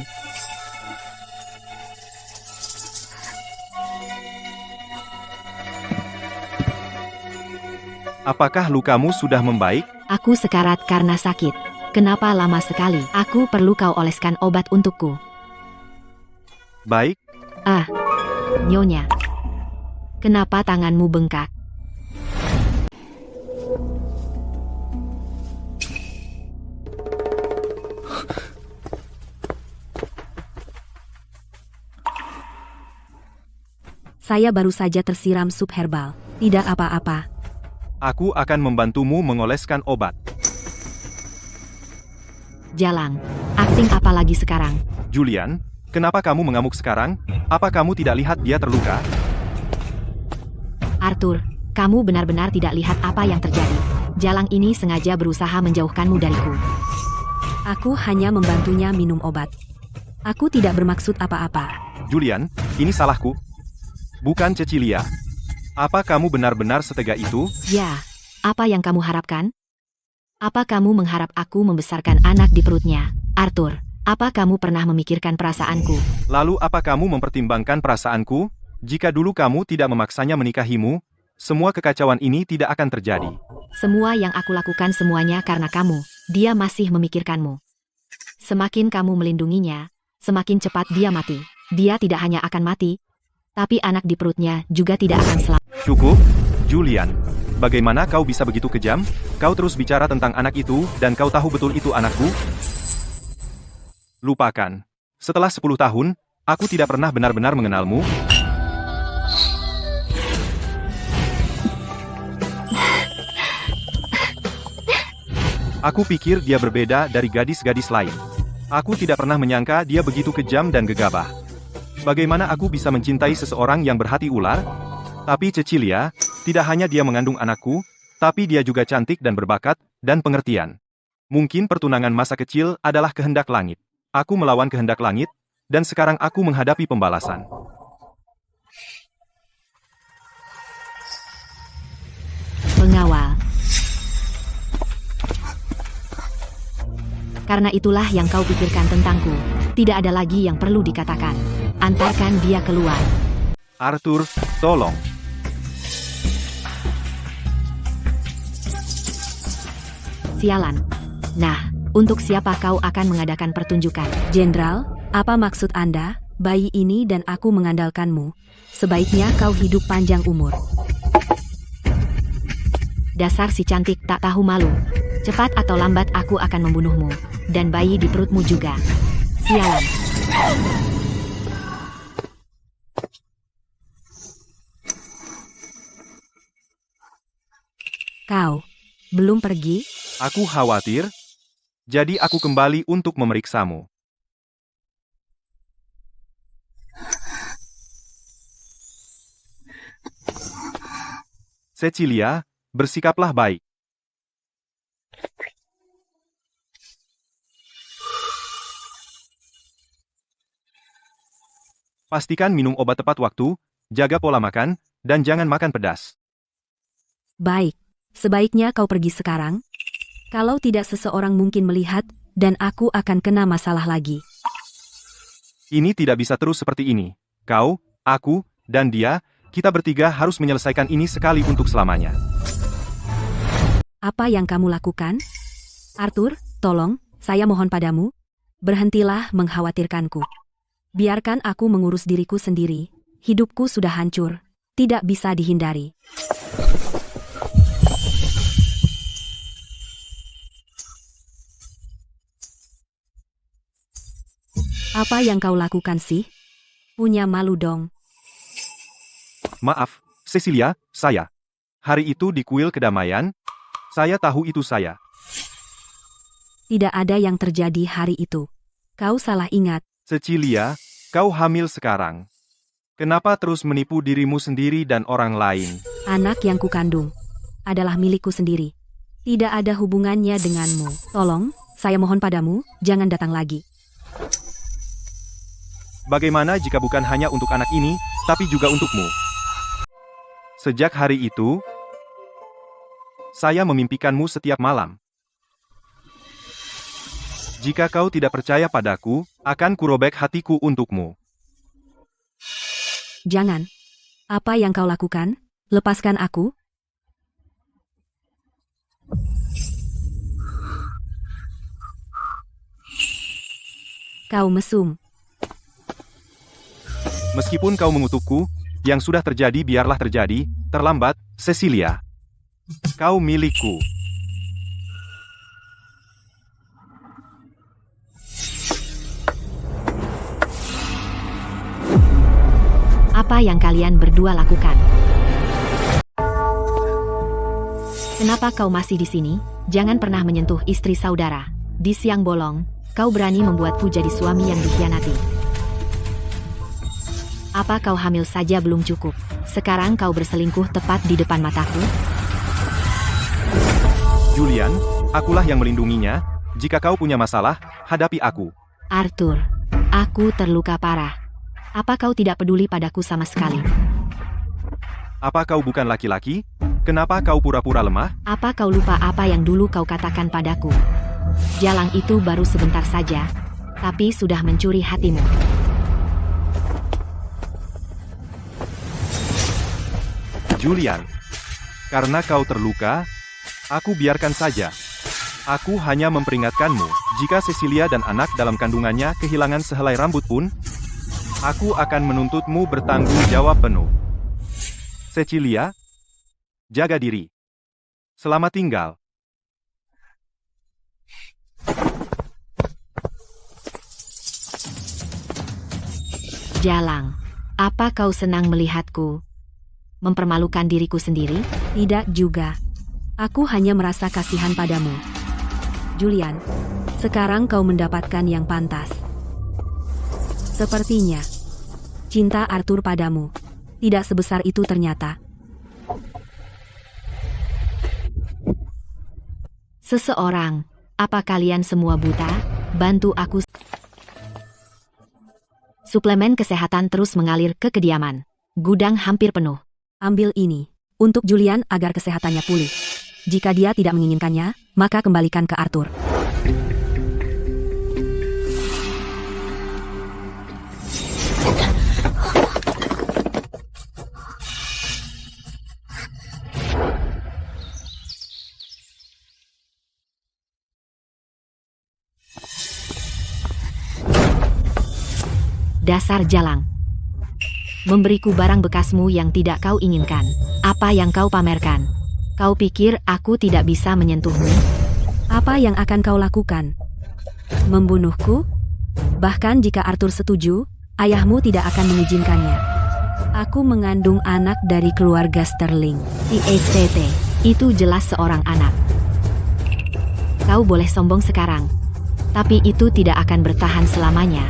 apakah lukamu sudah membaik? Aku sekarat karena sakit. Kenapa lama sekali? Aku perlu kau oleskan obat untukku. Baik, Nyonya. Kenapa tanganmu bengkak? Saya baru saja tersiram sup herbal. Tidak apa-apa. aku akan membantumu mengoleskan obat. Jalang. Akting apa lagi sekarang? Julian, kenapa kamu mengamuk sekarang? Apa kamu tidak lihat dia terluka? Arthur, kamu benar-benar tidak lihat apa yang terjadi. Jalang ini sengaja berusaha menjauhkanmu dariku. Aku hanya membantunya minum obat. Aku tidak bermaksud apa-apa. Julian, ini salahku. Bukan Cecilia. Apa kamu benar-benar setega itu? Ya, apa yang kamu harapkan? Apa kamu mengharap aku membesarkan anak di perutnya? Arthur, apa kamu pernah memikirkan perasaanku? Lalu apa kamu mempertimbangkan perasaanku? Jika dulu kamu tidak memaksanya menikahimu, semua kekacauan ini tidak akan terjadi. Semua yang aku lakukan semuanya karena kamu. Dia masih memikirkanmu. Semakin kamu melindunginya, semakin cepat dia mati. Dia tidak hanya akan mati, tapi anak di perutnya juga tidak akan selamat. Cukup, Julian. Bagaimana kau bisa begitu kejam? Kau terus bicara tentang anak itu, dan kau tahu betul itu anakku? Lupakan. Setelah 10 tahun, aku tidak pernah benar-benar mengenalmu. Aku pikir dia berbeda dari gadis-gadis lain. Aku tidak pernah menyangka dia begitu kejam dan gegabah. Bagaimana aku bisa mencintai seseorang yang berhati ular? Tapi Cecilia, tidak hanya dia mengandung anakku, tapi dia juga cantik dan berbakat, dan pengertian. Mungkin pertunangan masa kecil adalah kehendak langit. Aku melawan kehendak langit, dan sekarang aku menghadapi pembalasan. Pengawal. Karena itulah yang kau pikirkan tentangku. Tidak ada lagi yang perlu dikatakan. Antarkan dia keluar. Arthur, tolong. Sialan. Nah, untuk siapa kau akan mengadakan pertunjukan? Jenderal, apa maksud Anda? Bayi ini dan aku mengandalkanmu. Sebaiknya kau hidup panjang umur. Dasar si cantik tak tahu malu. Cepat atau lambat aku akan membunuhmu. Dan bayi di perutmu juga. Sialan. Kau belum pergi? Aku khawatir, jadi aku kembali untuk memeriksamu. Cecilia, bersikaplah baik. Pastikan minum obat tepat waktu, jaga pola makan, dan jangan makan pedas. Baik, sebaiknya kau pergi sekarang. Kalau tidak seseorang mungkin melihat, dan aku akan kena masalah lagi. Ini tidak bisa terus seperti ini. Kau, aku, dan dia, kita bertiga harus menyelesaikan ini sekali untuk selamanya. Apa yang kamu lakukan? Arthur, tolong, saya mohon padamu. Berhentilah mengkhawatirkanku. Biarkan aku mengurus diriku sendiri. Hidupku sudah hancur. Tidak bisa dihindari. Apa yang kau lakukan sih? Punya malu dong. Maaf, Cecilia, saya. Hari itu di kuil kedamaian, saya tahu itu saya. Tidak ada yang terjadi hari itu. Kau salah ingat. Cecilia, kau hamil sekarang. Kenapa terus menipu dirimu sendiri dan orang lain? Anak yang kukandung adalah milikku sendiri. Tidak ada hubungannya denganmu. Tolong, saya mohon padamu, jangan datang lagi. Bagaimana jika bukan hanya untuk anak ini, tapi juga untukmu? Sejak hari itu, saya memimpikanmu setiap malam. Jika kau tidak percaya padaku, akan kurobek hatiku untukmu. Jangan. Apa yang kau lakukan? Lepaskan aku. Kau mesum. Meskipun kau mengutukku, yang sudah terjadi biarlah terjadi, terlambat, Cecilia. Kau milikku. Apa yang kalian berdua lakukan? Kenapa kau masih di sini? Jangan pernah menyentuh istri saudara. Di siang bolong, kau berani membuatku jadi suami yang dikhianati. Apa kau hamil saja belum cukup? Sekarang kau berselingkuh tepat di depan mataku? Julian, akulah yang melindunginya. Jika kau punya masalah, hadapi aku. Arthur, aku terluka parah. Apa kau tidak peduli padaku sama sekali? Apa kau bukan laki-laki? Kenapa kau pura-pura lemah? Apa kau lupa apa yang dulu kau katakan padaku? Jalang itu baru sebentar saja, tapi sudah mencuri hatimu. Julian, karena kau terluka, aku biarkan saja. Aku hanya memperingatkanmu, jika Cecilia dan anak dalam kandungannya kehilangan sehelai rambut pun, aku akan menuntutmu bertanggung jawab penuh. Cecilia, jaga diri. Selamat tinggal. Jalang, apa kau senang melihatku mempermalukan diriku sendiri? Tidak juga. Aku hanya merasa kasihan padamu. Julian, sekarang kau mendapatkan yang pantas. Sepertinya, cinta Arthur padamu tidak sebesar itu ternyata. Seseorang, apa kalian semua buta? Bantu aku. Suplemen kesehatan terus mengalir ke kediaman. Gudang hampir penuh. Ambil ini, untuk Julian agar kesehatannya pulih. Jika dia tidak menginginkannya, maka kembalikan ke Arthur. Dasar jalang. Memberiku barang bekasmu yang tidak kau inginkan. Apa yang kau pamerkan? Kau pikir aku tidak bisa menyentuhmu? Apa yang akan kau lakukan? Membunuhku? Bahkan jika Arthur setuju, ayahmu tidak akan mengizinkannya. Aku mengandung anak dari keluarga Sterling. THTT, itu jelas seorang anak. Kau boleh sombong sekarang, tapi itu tidak akan bertahan selamanya.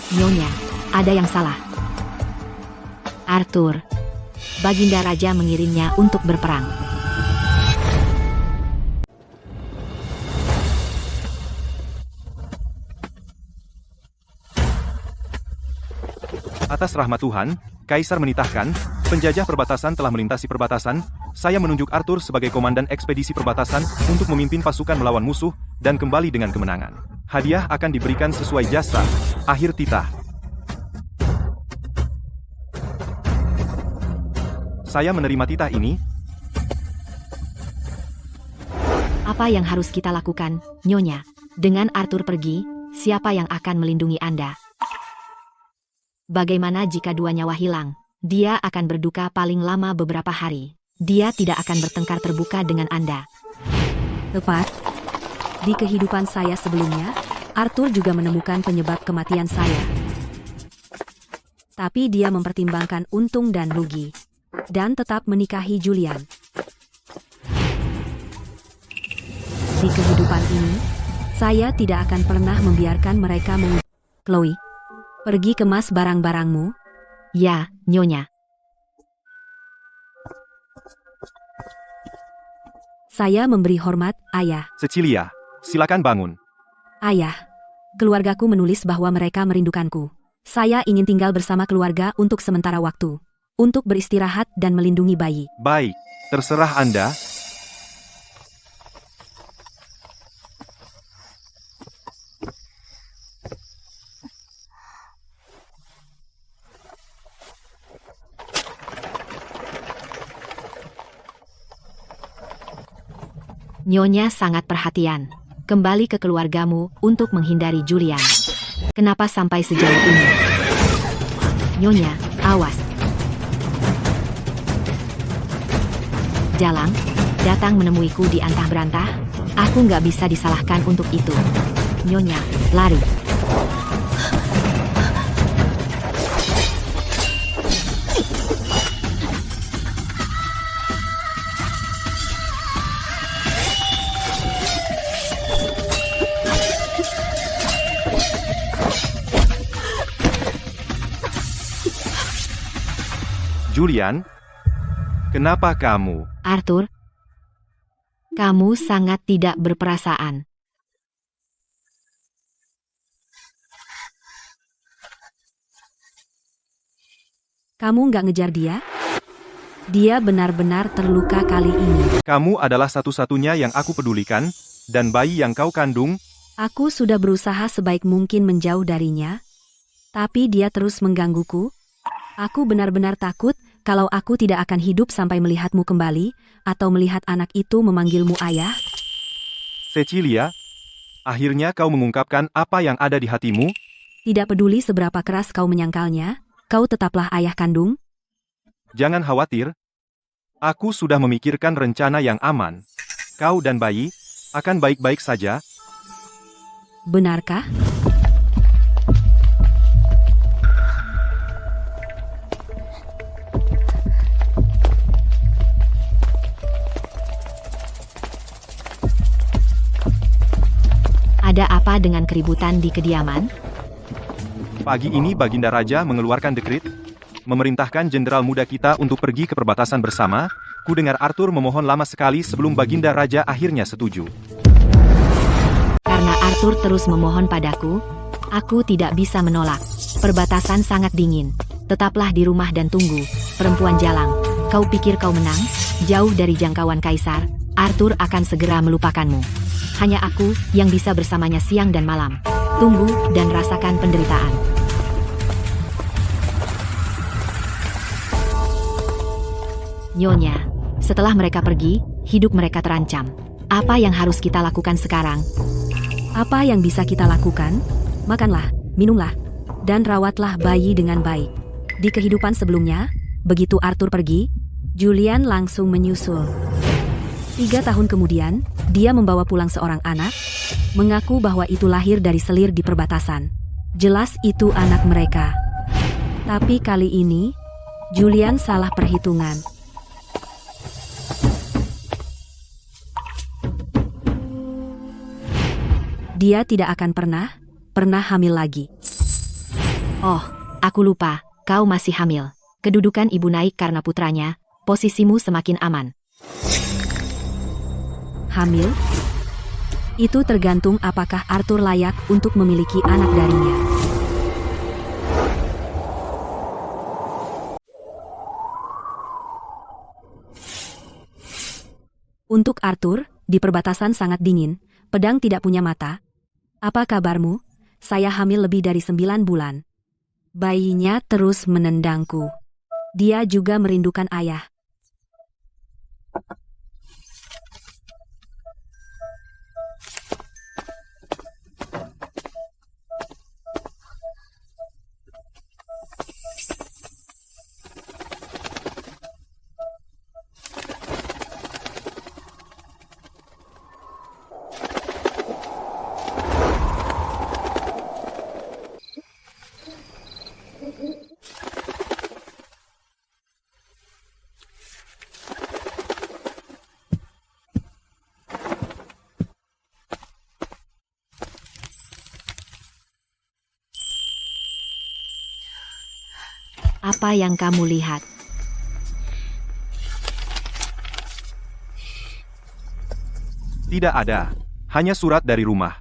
Nyonya, ada yang salah. Arthur, Baginda Raja mengirimnya untuk berperang. Atas rahmat Tuhan, Kaisar menitahkan, penjajah perbatasan telah melintasi perbatasan, saya menunjuk Arthur sebagai komandan ekspedisi perbatasan untuk memimpin pasukan melawan musuh, dan kembali dengan kemenangan. Hadiah akan diberikan sesuai jasa. Akhir titah. Saya menerima titah ini. Apa yang harus kita lakukan, Nyonya? Dengan Arthur pergi, siapa yang akan melindungi Anda? Bagaimana jika dua nyawa hilang? Dia akan berduka paling lama beberapa hari. Dia tidak akan bertengkar terbuka dengan Anda. Tepat. Di kehidupan saya sebelumnya, Arthur juga menemukan penyebab kematian saya. Tapi dia mempertimbangkan untung dan rugi, dan tetap menikahi Julian. Di kehidupan ini, saya tidak akan pernah membiarkan mereka Chloe, pergi kemas barang-barangmu. Ya, Nyonya. Saya memberi hormat, Ayah. Cecilia, silakan bangun. Ayah, keluargaku menulis bahwa mereka merindukanku. Saya ingin tinggal bersama keluarga untuk sementara waktu. Untuk beristirahat dan melindungi bayi. Baik, terserah Anda. Nyonya sangat perhatian. Kembali ke keluargamu untuk menghindari Julian. Kenapa sampai sejauh ini? Nyonya, awas. Jalang, datang menemuiku di antah berantah. Aku nggak bisa disalahkan untuk itu. Nyonya, lari. Julian, kenapa kamu? Arthur, kamu sangat tidak berperasaan. Kamu nggak ngejar dia? Dia benar-benar terluka kali ini. Kamu adalah satu-satunya yang aku pedulikan, dan bayi yang kau kandung. Aku sudah berusaha sebaik mungkin menjauh darinya, tapi dia terus menggangguku. Aku benar-benar takut kalau aku tidak akan hidup sampai melihatmu kembali, atau melihat anak itu memanggilmu ayah. Cecilia, akhirnya kau mengungkapkan apa yang ada di hatimu. Tidak peduli seberapa keras kau menyangkalnya, kau tetaplah ayah kandung. Jangan khawatir. Aku sudah memikirkan rencana yang aman. Kau dan bayi akan baik-baik saja. Benarkah? Ada apa dengan keributan di kediaman? Pagi ini Baginda Raja mengeluarkan dekrit, memerintahkan jenderal muda kita untuk pergi ke perbatasan bersama. Ku dengar Arthur memohon lama sekali sebelum Baginda Raja akhirnya setuju. Karena Arthur terus memohon padaku, aku tidak bisa menolak. Perbatasan sangat dingin. Tetaplah di rumah dan tunggu. Perempuan jalang, kau pikir kau menang? Jauh dari jangkauan Kaisar, Arthur akan segera melupakanmu. Hanya aku yang bisa bersamanya siang dan malam. Tunggu dan rasakan penderitaan. Nyonya, setelah mereka pergi, hidup mereka terancam. Apa yang harus kita lakukan sekarang? Apa yang bisa kita lakukan? Makanlah, minumlah, dan rawatlah bayi dengan baik. Di kehidupan sebelumnya, begitu Arthur pergi, Julian langsung menyusul. 3 tahun kemudian, dia membawa pulang seorang anak, mengaku bahwa itu lahir dari selir di perbatasan. Jelas itu anak mereka. Tapi kali ini, Julian salah perhitungan. Dia tidak akan pernah hamil lagi. Oh, aku lupa, kau masih hamil. Kedudukan ibu naik karena putranya, posisimu semakin aman. Hamil? Itu tergantung apakah Arthur layak untuk memiliki anak darinya. Untuk Arthur, di perbatasan sangat dingin, pedang tidak punya mata. Apa kabarmu? Saya hamil lebih dari 9 bulan. Bayinya terus menendangku. Dia juga merindukan ayah. Apa yang kamu lihat? Tidak ada. Hanya surat dari rumah.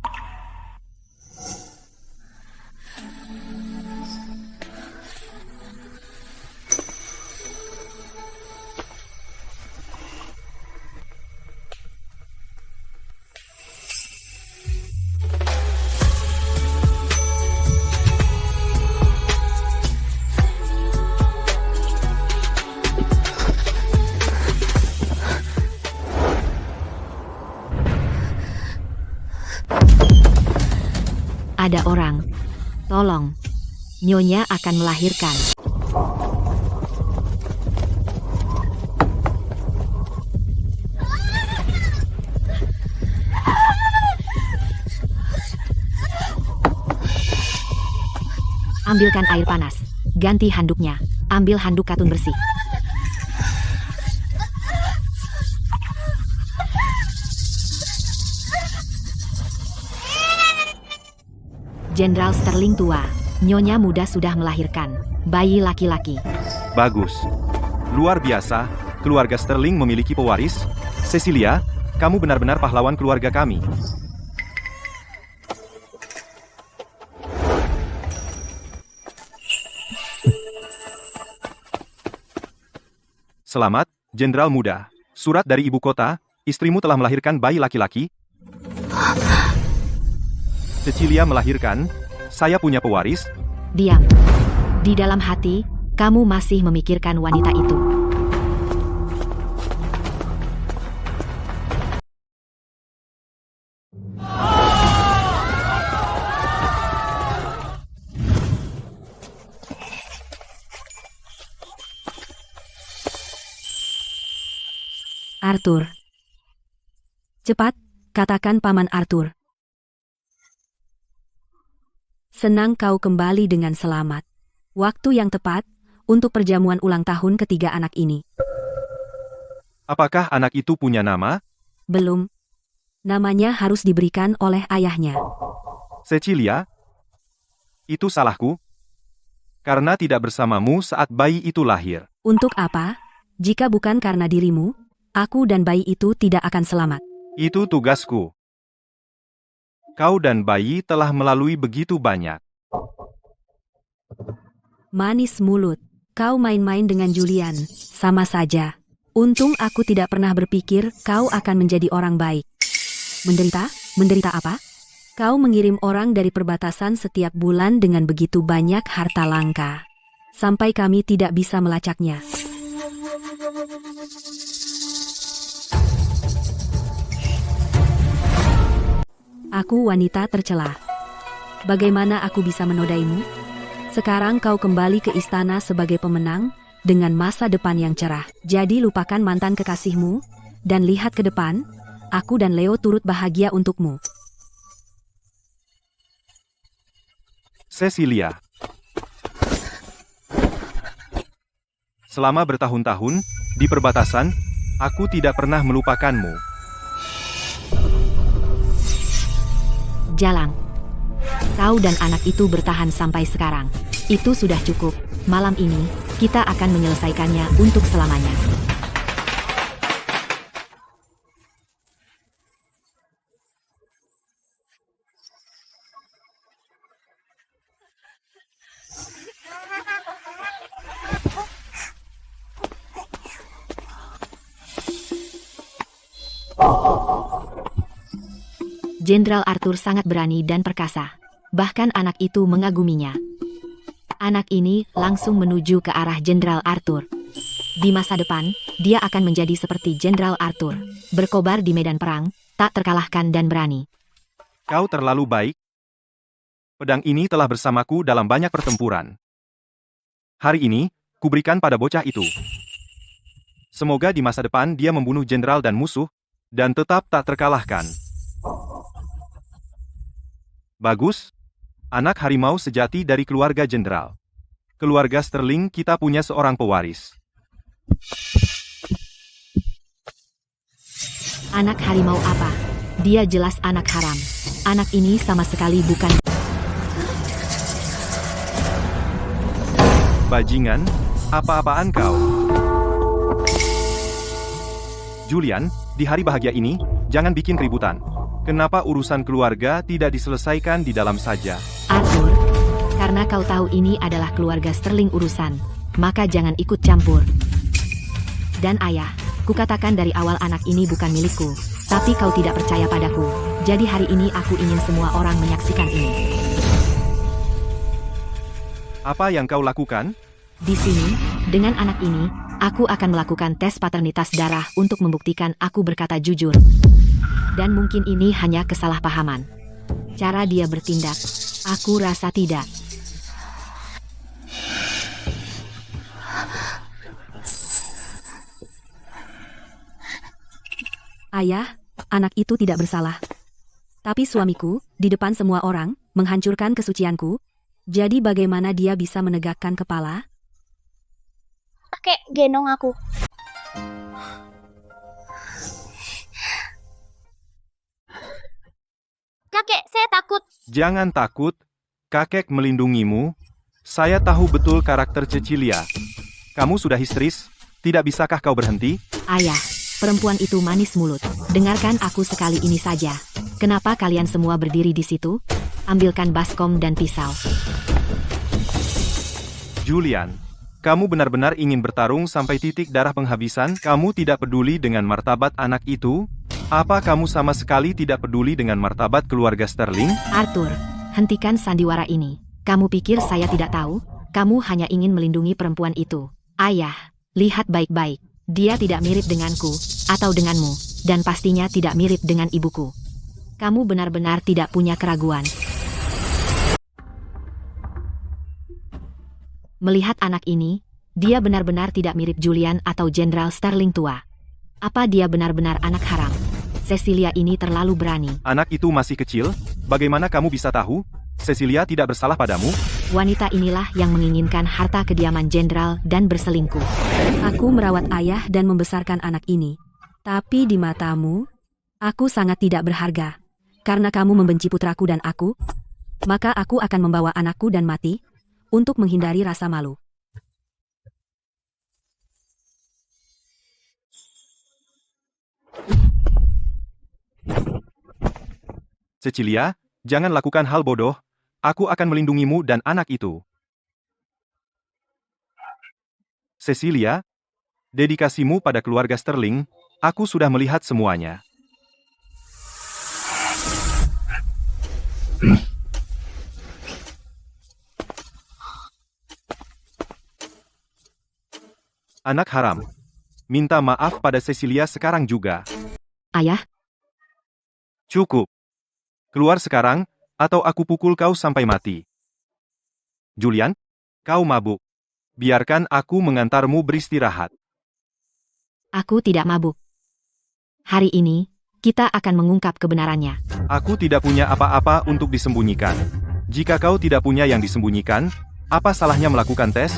Ada orang. Tolong. Nyonya akan melahirkan. Ambilkan air panas. Ganti handuknya. Ambil handuk katun bersih. Jenderal Sterling tua, Nyonya muda sudah melahirkan bayi laki-laki. Bagus. Luar biasa, keluarga Sterling memiliki pewaris. Cecilia, kamu benar-benar pahlawan keluarga kami. Selamat, Jenderal muda. Surat dari ibu kota, istrimu telah melahirkan bayi laki-laki. Cecilia melahirkan, saya punya pewaris. Diam. Di dalam hati, kamu masih memikirkan wanita itu. Arthur. Cepat, katakan Paman Arthur. Senang kau kembali dengan selamat. Waktu yang tepat untuk perjamuan ulang tahun ketiga anak ini. Apakah anak itu punya nama? Belum. Namanya harus diberikan oleh ayahnya. Cecilia? Itu salahku? Karena tidak bersamamu saat bayi itu lahir. Untuk apa? Jika bukan karena dirimu, aku dan bayi itu tidak akan selamat. Itu tugasku. Kau dan bayi telah melalui begitu banyak. Manis mulut. Kau main-main dengan Julian. Sama saja. Untung aku tidak pernah berpikir kau akan menjadi orang baik. Menderita? Menderita apa? Kau mengirim orang dari perbatasan setiap bulan dengan begitu banyak harta langka. Sampai kami tidak bisa melacaknya. Aku wanita tercela. Bagaimana aku bisa menodaimu? Sekarang kau kembali ke istana sebagai pemenang dengan masa depan yang cerah. Jadi lupakan mantan kekasihmu dan lihat ke depan. Aku dan Leo turut bahagia untukmu. Cecilia. Selama bertahun-tahun, di perbatasan, aku tidak pernah melupakanmu. Jalang. Kau dan anak itu bertahan sampai sekarang. Itu sudah cukup. Malam ini, kita akan menyelesaikannya untuk selamanya. Jenderal Arthur sangat berani dan perkasa. Bahkan anak itu mengaguminya. Anak ini langsung menuju ke arah Jenderal Arthur. Di masa depan, dia akan menjadi seperti Jenderal Arthur. Berkobar di medan perang, tak terkalahkan dan berani. Kau terlalu baik. Pedang ini telah bersamaku dalam banyak pertempuran. Hari ini, kuberikan pada bocah itu. Semoga di masa depan dia membunuh jenderal dan musuh, dan tetap tak terkalahkan. Bagus. Anak harimau sejati dari keluarga jenderal. Keluarga Sterling kita punya seorang pewaris. Anak harimau apa? Dia jelas anak haram. Anak ini sama sekali bukan... Bajingan, apa-apaan kau? Julian, di hari bahagia ini, jangan bikin keributan. Kenapa urusan keluarga tidak diselesaikan di dalam saja? Arthur, karena kau tahu ini adalah keluarga Sterling urusan, maka jangan ikut campur. Dan ayah, kukatakan dari awal anak ini bukan milikku, tapi kau tidak percaya padaku. Jadi hari ini aku ingin semua orang menyaksikan ini. Apa yang kau lakukan? Di sini, dengan anak ini, aku akan melakukan tes paternitas darah untuk membuktikan aku berkata jujur. Dan mungkin ini hanya kesalahpahaman. Cara dia bertindak, aku rasa tidak. Ayah, anak itu tidak bersalah. Tapi suamiku, di depan semua orang, menghancurkan kesucianku. Jadi bagaimana dia bisa menegakkan kepala? Kakek, gendong aku. Kakek, saya takut. Jangan takut, kakek melindungimu. Saya tahu betul karakter Cecilia. Kamu sudah histeris, tidak bisakah kau berhenti? Ayah, perempuan itu manis mulut. Dengarkan aku sekali ini saja. Kenapa kalian semua berdiri di situ? Ambilkan baskom dan pisau. Julian, kamu benar-benar ingin bertarung sampai titik darah penghabisan? Kamu tidak peduli dengan martabat anak itu? Apa kamu sama sekali tidak peduli dengan martabat keluarga Sterling? Arthur, hentikan sandiwara ini. Kamu pikir saya tidak tahu? Kamu hanya ingin melindungi perempuan itu. Ayah, lihat baik-baik. Dia tidak mirip denganku, atau denganmu, dan pastinya tidak mirip dengan ibuku. Kamu benar-benar tidak punya keraguan. Melihat anak ini, dia benar-benar tidak mirip Julian atau Jenderal Sterling tua. Apa dia benar-benar anak haram? Cecilia ini terlalu berani. Anak itu masih kecil, bagaimana kamu bisa tahu? Cecilia tidak bersalah padamu? Wanita inilah yang menginginkan harta kediaman jenderal dan berselingkuh. Aku merawat ayah dan membesarkan anak ini. Tapi di matamu, aku sangat tidak berharga. Karena kamu membenci putraku dan aku, maka aku akan membawa anakku dan mati untuk menghindari rasa malu. Cecilia, jangan lakukan hal bodoh. Aku akan melindungimu dan anak itu. Cecilia, dedikasimu pada keluarga Sterling, aku sudah melihat semuanya. Anak haram. Minta maaf pada Cecilia sekarang juga. Ayah, Cukup. Keluar sekarang, atau aku pukul kau sampai mati. Julian, kau mabuk. Biarkan aku mengantarmu beristirahat. Aku tidak mabuk. Hari ini, kita akan mengungkap kebenarannya. Aku tidak punya apa-apa untuk disembunyikan. Jika kau tidak punya yang disembunyikan, apa salahnya melakukan tes?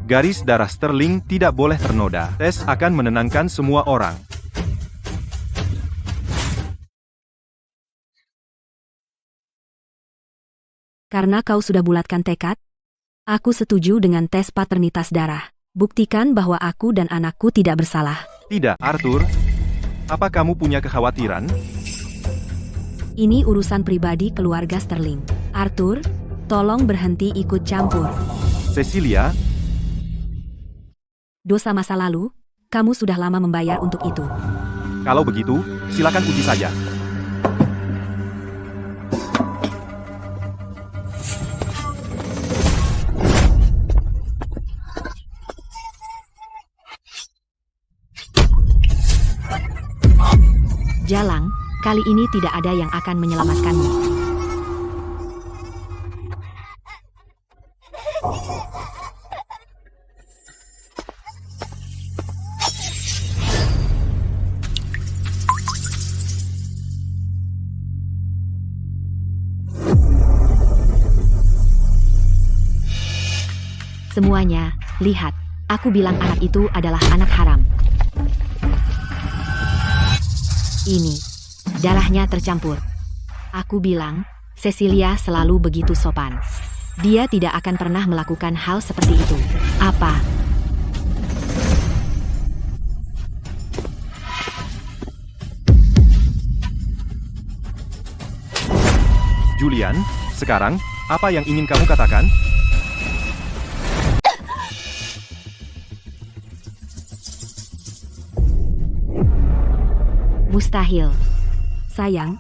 Garis darah Sterling tidak boleh ternoda. Tes akan menenangkan semua orang. Karena kau sudah bulatkan tekad, aku setuju dengan tes paternitas darah. Buktikan bahwa aku dan anakku tidak bersalah. Tidak, Arthur. Apa kamu punya kekhawatiran? Ini urusan pribadi keluarga Sterling. Arthur, tolong berhenti ikut campur. Cecilia, Dosa masa lalu, kamu sudah lama membayar untuk itu. kalau begitu, silakan uji saja. Jalang, kali ini tidak ada yang akan menyelamatkanmu. Semuanya, lihat. Aku bilang anak itu adalah anak haram. Ini, darahnya tercampur. Aku bilang, Cecilia selalu begitu sopan. Dia tidak akan pernah melakukan hal seperti itu. Apa? Julian, sekarang, apa yang ingin kamu katakan? Mustahil. Sayang,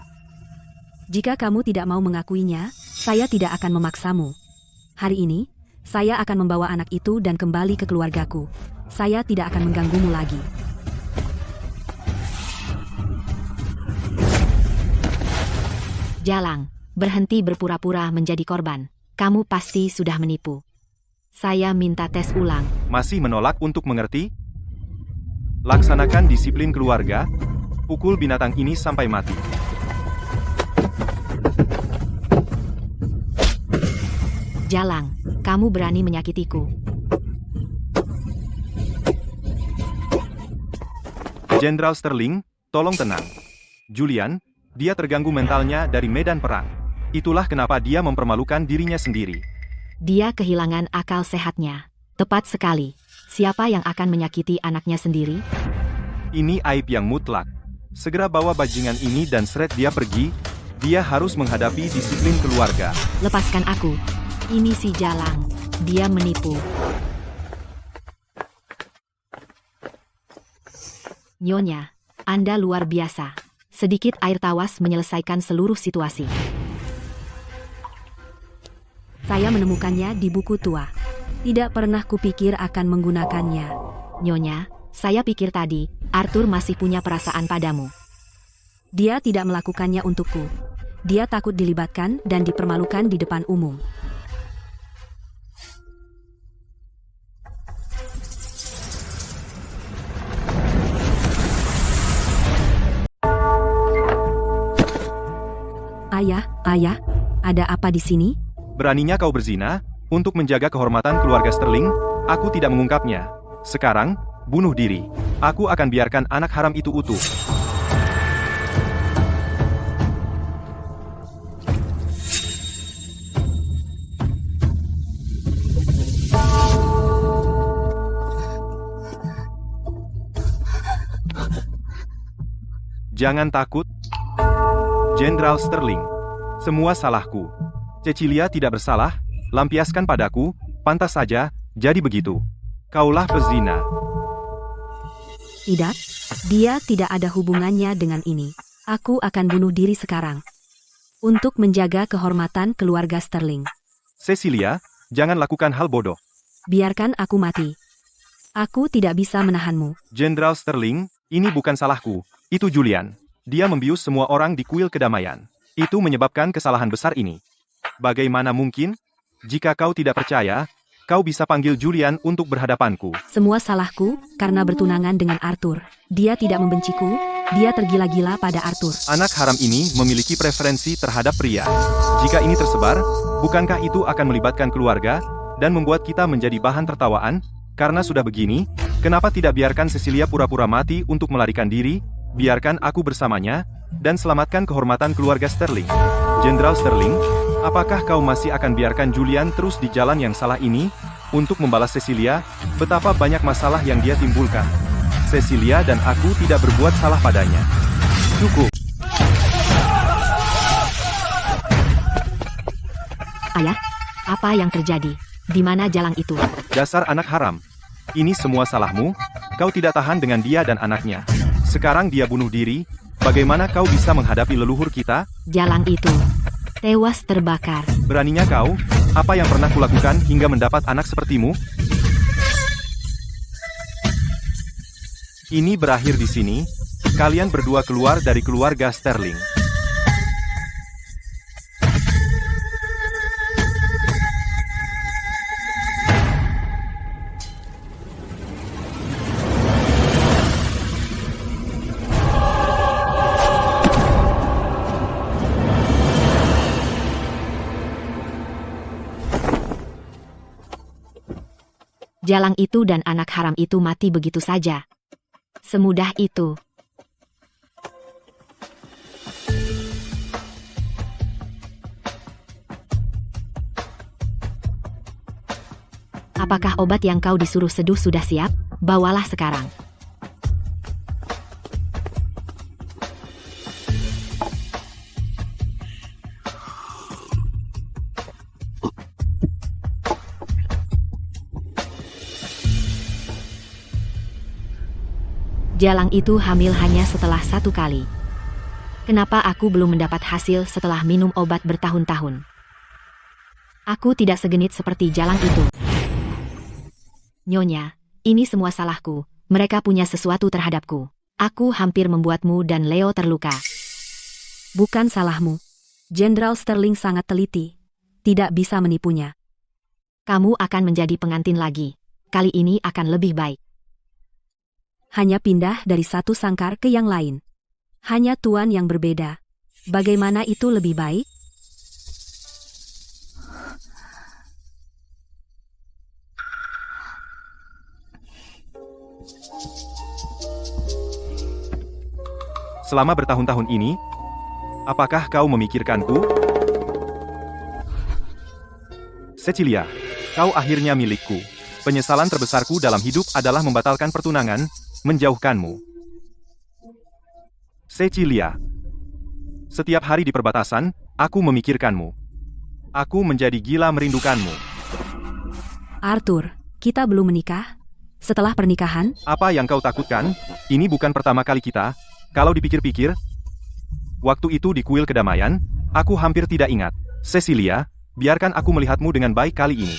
jika kamu tidak mau mengakuinya, saya tidak akan memaksamu. Hari ini, saya akan membawa anak itu dan kembali ke keluargaku. Saya tidak akan mengganggumu lagi. Jalang, berhenti berpura-pura menjadi korban. Kamu pasti sudah menipu. Saya minta tes ulang. Masih menolak untuk mengerti? Laksanakan disiplin keluarga. Pukul binatang ini sampai mati. Jalang, kamu berani menyakitiku. Jenderal Sterling, tolong tenang. Julian, dia terganggu mentalnya dari medan perang. Itulah kenapa dia mempermalukan dirinya sendiri. Dia kehilangan akal sehatnya. Tepat sekali. Siapa yang akan menyakiti anaknya sendiri? Ini aib yang mutlak. Segera bawa bajingan ini dan seret dia pergi. Dia harus menghadapi disiplin keluarga. Lepaskan aku. Ini si Jalang. Dia menipu. Nyonya, Anda luar biasa. Sedikit air tawas menyelesaikan seluruh situasi. Saya menemukannya di buku tua. Tidak pernah kupikir akan menggunakannya. Nyonya, saya pikir tadi, Arthur masih punya perasaan padamu. Dia tidak melakukannya untukku. Dia takut dilibatkan dan dipermalukan di depan umum. Ayah, ada apa di sini? Beraninya kau berzina? Untuk menjaga kehormatan keluarga Sterling, aku tidak mengungkapnya. Sekarang, bunuh diri. Aku akan biarkan anak haram itu utuh. Jangan takut, Jenderal Sterling. Semua salahku. Cecilia tidak bersalah, lampiaskan padaku, pantas saja, jadi begitu. Kaulah pezina. Tidak, dia tidak ada hubungannya dengan ini. Aku akan bunuh diri sekarang. Untuk menjaga kehormatan keluarga Sterling. Cecilia, jangan lakukan hal bodoh. Biarkan aku mati. Aku tidak bisa menahanmu. Jenderal Sterling, ini bukan salahku. Itu Julian. Dia membius semua orang di kuil kedamaian. Itu menyebabkan kesalahan besar ini. Bagaimana mungkin? Jika kau tidak percaya, kau bisa panggil Julian untuk berhadapanku. Semua salahku karena bertunangan dengan Arthur. Dia tidak membenciku, dia tergila-gila pada Arthur. Anak haram ini memiliki preferensi terhadap pria. Jika ini tersebar, bukankah itu akan melibatkan keluarga, dan membuat kita menjadi bahan tertawaan? Karena sudah begini, kenapa tidak biarkan Cecilia pura-pura mati untuk melarikan diri? Biarkan aku bersamanya, dan selamatkan kehormatan keluarga Sterling. Jenderal Sterling, apakah kau masih akan biarkan Julian terus di jalan yang salah ini? Untuk membalas Cecilia, betapa banyak masalah yang dia timbulkan. Cecilia dan aku tidak berbuat salah padanya. Cukup. Ayah, apa yang terjadi? Di mana jalang itu? Dasar anak haram. Ini semua salahmu, kau tidak tahan dengan dia dan anaknya. Sekarang dia bunuh diri, bagaimana kau bisa menghadapi leluhur kita? Jalang itu tewas terbakar. Beraninya kau, apa yang pernah kulakukan hingga mendapat anak sepertimu? Ini berakhir di sini, kalian berdua keluar dari keluarga Sterling. Jalang itu dan anak haram itu mati begitu saja. Semudah itu. Apakah obat yang kau disuruh seduh sudah siap? Bawalah sekarang. Jalang itu hamil hanya setelah 1 kali. Kenapa aku belum mendapat hasil setelah minum obat bertahun-tahun? Aku tidak segenit seperti jalang itu. Nyonya, ini semua salahku. Mereka punya sesuatu terhadapku. Aku hampir membuatmu dan Leo terluka. Bukan salahmu. Jenderal Sterling sangat teliti. Tidak bisa menipunya. Kamu akan menjadi pengantin lagi. Kali ini akan lebih baik. Hanya pindah dari satu sangkar ke yang lain. Hanya tuan yang berbeda. Bagaimana itu lebih baik? Selama bertahun-tahun ini, apakah kau memikirkanku? Cecilia, kau akhirnya milikku. Penyesalan terbesarku dalam hidup adalah membatalkan pertunangan, menjauhkanmu. Cecilia. Setiap hari di perbatasan, aku memikirkanmu. Aku menjadi gila merindukanmu. Arthur, kita belum menikah? Setelah pernikahan? Apa yang kau takutkan? Ini bukan pertama kali kita. Kalau dipikir-pikir, waktu itu di kuil kedamaian, aku hampir tidak ingat. Cecilia, biarkan aku melihatmu dengan baik kali ini.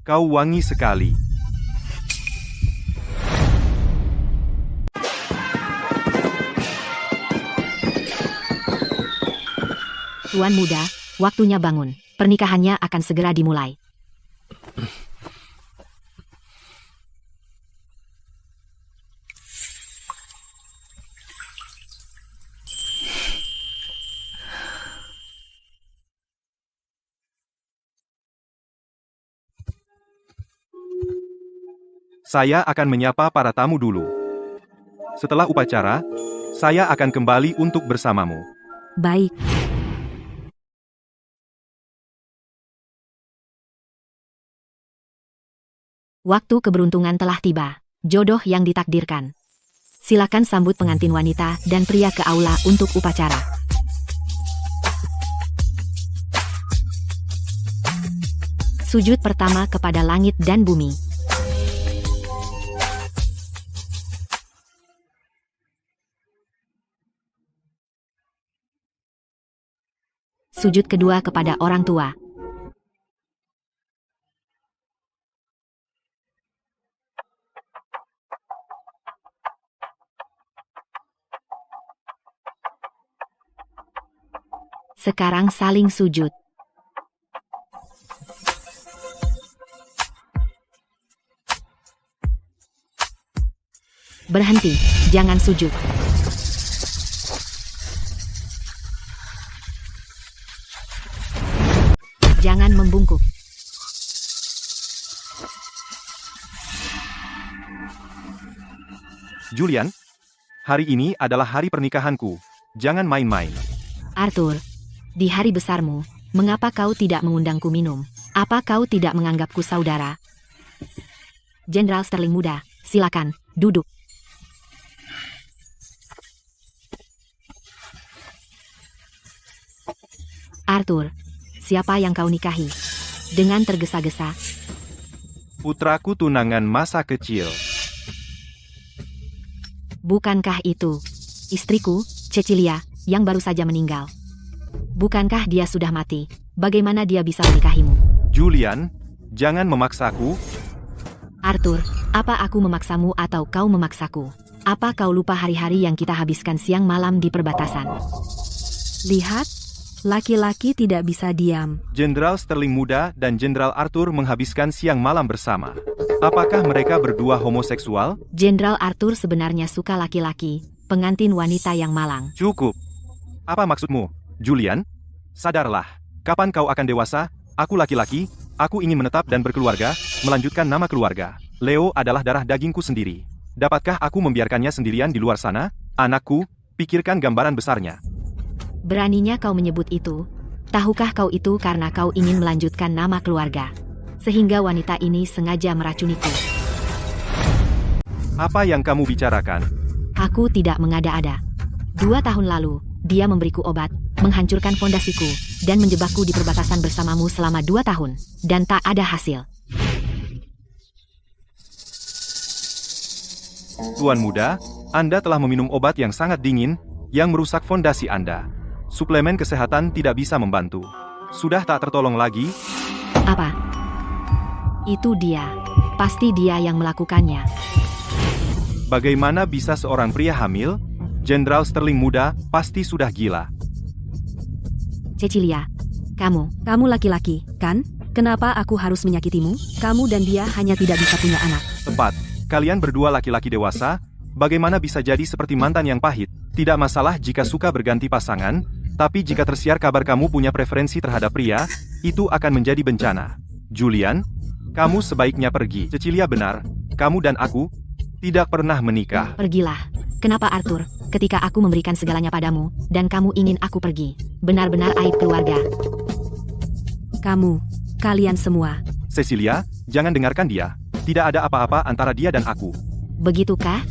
Kau wangi sekali. Tuan muda, waktunya bangun. Pernikahannya akan segera dimulai. Saya akan menyapa para tamu dulu. Setelah upacara, saya akan kembali untuk bersamamu. Baik. Waktu keberuntungan telah tiba. Jodoh yang ditakdirkan. Silakan sambut pengantin wanita dan pria ke aula untuk upacara. Sujud pertama kepada langit dan bumi. Sujud kedua kepada orang tua. Sekarang saling sujud. Berhenti, jangan sujud. Jangan membungkuk. Julian, hari ini adalah hari pernikahanku. Jangan main-main. Arthur, di hari besarmu, mengapa kau tidak mengundangku minum? Apa kau tidak menganggapku saudara? Jenderal Sterling muda, silakan, duduk. Arthur, siapa yang kau nikahi? Dengan tergesa-gesa, Putraku tunangan masa kecil. bukankah itu istriku, Cecilia, yang baru saja meninggal? Bukankah dia sudah mati? Bagaimana dia bisa menikahimu? Julian, jangan memaksaku. Arthur, apa aku memaksamu atau kau memaksaku? Apa kau lupa hari-hari yang kita habiskan siang malam di perbatasan? Lihat, laki-laki tidak bisa diam. Jenderal Sterling muda dan Jenderal Arthur menghabiskan siang malam bersama. Apakah mereka berdua homoseksual? Jenderal Arthur sebenarnya suka laki-laki, pengantin wanita yang malang. Cukup. Apa maksudmu, Julian? Sadarlah. Kapan kau akan dewasa? Aku laki-laki, aku ingin menetap dan berkeluarga, melanjutkan nama keluarga. Leo adalah darah dagingku sendiri. Dapatkah aku membiarkannya sendirian di luar sana? Anakku, pikirkan gambaran besarnya. Beraninya kau menyebut itu? Tahukah kau itu karena kau ingin melanjutkan nama keluarga? Sehingga wanita ini sengaja meracuniku. Apa yang kamu bicarakan? Aku tidak mengada-ada. 2 tahun lalu, dia memberiku obat, menghancurkan fondasiku, dan menjebakku di perbatasan bersamamu selama 2 tahun, dan tak ada hasil. Tuan muda, Anda telah meminum obat yang sangat dingin, yang merusak fondasi Anda. Suplemen kesehatan tidak bisa membantu. Sudah tak tertolong lagi. Apa? Itu dia. Pasti dia yang melakukannya. Bagaimana bisa seorang pria hamil? Jenderal Sterling muda pasti sudah gila. Cecilia, kamu Laki-laki, kan? Kenapa aku harus menyakitimu? Kamu dan dia hanya tidak bisa punya anak. Tepat. Kalian berdua laki-laki dewasa, bagaimana bisa jadi seperti mantan yang pahit? Tidak masalah jika suka berganti pasangan, tapi jika tersiar kabar kamu punya preferensi terhadap pria, itu akan menjadi bencana. Julian, kamu sebaiknya pergi. Cecilia benar, kamu dan aku tidak pernah menikah. Pergilah. Kenapa Arthur, ketika aku memberikan segalanya padamu, dan kamu ingin aku pergi? Benar-benar aib keluarga. Kalian semua. Cecilia, jangan dengarkan dia. Tidak ada apa-apa antara dia dan aku. Begitukah?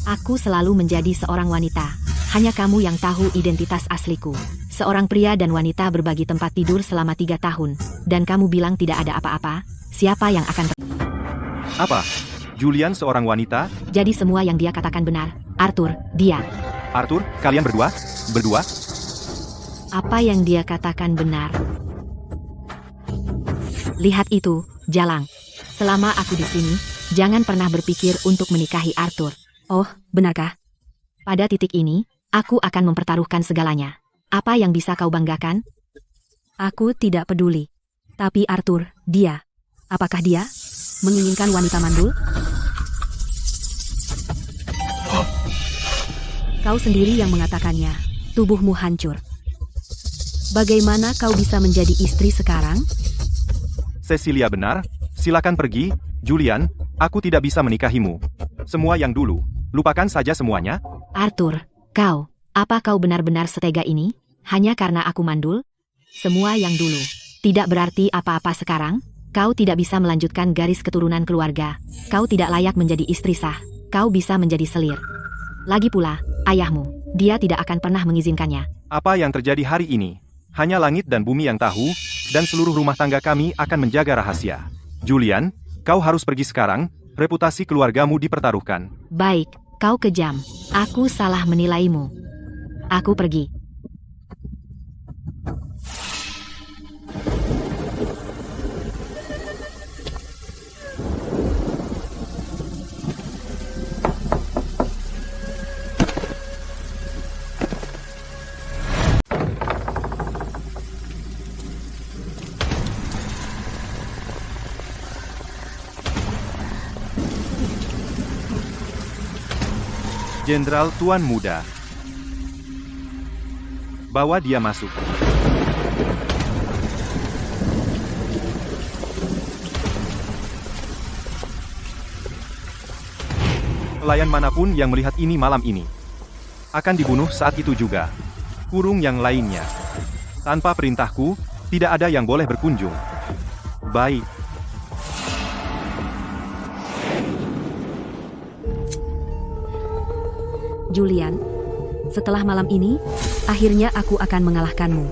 Aku selalu menjadi seorang wanita. Hanya kamu yang tahu identitas asliku. Seorang pria dan wanita berbagi tempat tidur selama 3 tahun. Dan kamu bilang tidak ada apa-apa. Siapa yang akan... Apa? Julian seorang wanita? Jadi semua yang dia katakan benar. Arthur, dia. Arthur, kalian berdua? Berdua? Apa yang dia katakan benar. Lihat itu, Jalang. Selama aku di sini, jangan pernah berpikir untuk menikahi Arthur. Oh, benarkah? Pada titik ini, aku akan mempertaruhkan segalanya. Apa yang bisa kau banggakan? Aku tidak peduli. Tapi Arthur, dia. Apakah dia menginginkan wanita mandul? Kau sendiri yang mengatakannya. Tubuhmu hancur. Bagaimana kau bisa menjadi istri sekarang? Cecilia benar, silakan pergi. Julian, aku tidak bisa menikahimu. Semua yang dulu, lupakan saja semuanya. Arthur, apa kau benar-benar setega ini? Hanya karena aku mandul? Semua yang dulu tidak berarti apa-apa sekarang. Kau tidak bisa melanjutkan garis keturunan keluarga. Kau tidak layak menjadi istri sah. Kau bisa menjadi selir. Lagi pula, ayahmu, dia tidak akan pernah mengizinkannya. Apa yang terjadi hari ini? Hanya langit dan bumi yang tahu, dan seluruh rumah tangga kami akan menjaga rahasia. Julian, kau harus pergi sekarang, reputasi keluargamu dipertaruhkan. Baik, kau kejam. Aku salah menilaimu. Aku pergi. Jenderal Tuan Muda. Bawa dia masuk. Pelayan manapun yang melihat ini malam ini akan dibunuh saat itu juga. Kurung yang lainnya. Tanpa perintahku, tidak ada yang boleh berkunjung. Baik. Julian, setelah malam ini, akhirnya aku akan mengalahkanmu.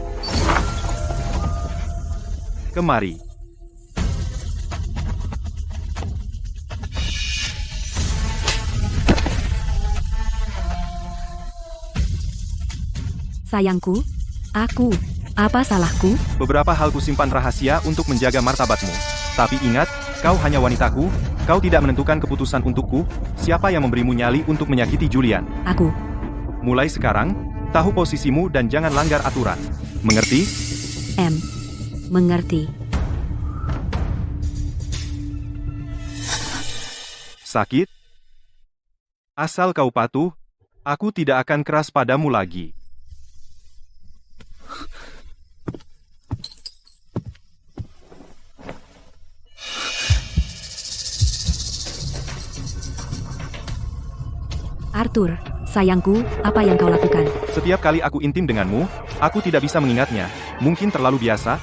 Kemari. Sayangku, apa salahku? Beberapa hal kusimpan rahasia untuk menjaga martabatmu. Tapi ingat, kau hanya wanitaku, kau tidak menentukan keputusan untukku, siapa yang memberimu nyali untuk menyakiti Julian. Aku. Mulai sekarang, tahu posisimu dan jangan langgar aturan. Mengerti? Mengerti. Sakit? Asal kau patuh, aku tidak akan keras padamu lagi. Arthur, sayangku, apa yang kau lakukan? Setiap kali aku intim denganmu, aku tidak bisa mengingatnya. Mungkin terlalu biasa.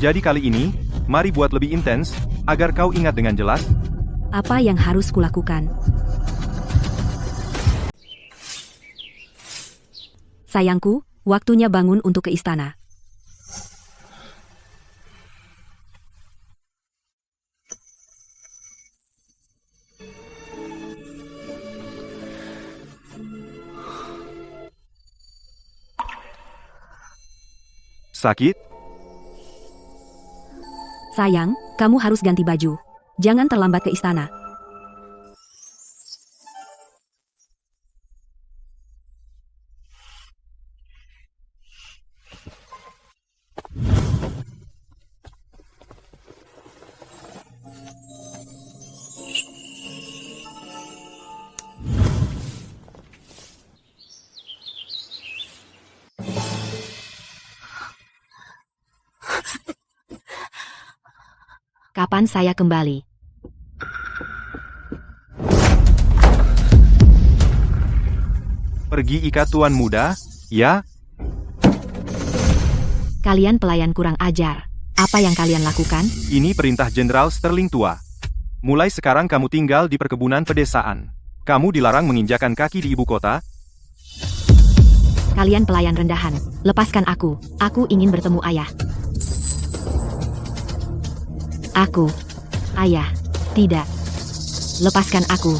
Jadi kali ini, mari buat lebih intens, agar kau ingat dengan jelas. Apa yang harus kulakukan? Sayangku, waktunya bangun untuk ke istana. Sakit? Sayang, kamu harus ganti baju. Jangan terlambat ke istana. Kapan saya kembali? Pergi ikat Tuan Muda, ya? Kalian pelayan kurang ajar. Apa yang kalian lakukan? Ini perintah Jenderal Sterling tua. Mulai sekarang kamu tinggal di perkebunan pedesaan. Kamu dilarang menginjakan kaki di ibu kota. Kalian pelayan rendahan. Lepaskan aku. Aku ingin bertemu ayah. Ayah, tidak. Lepaskan aku.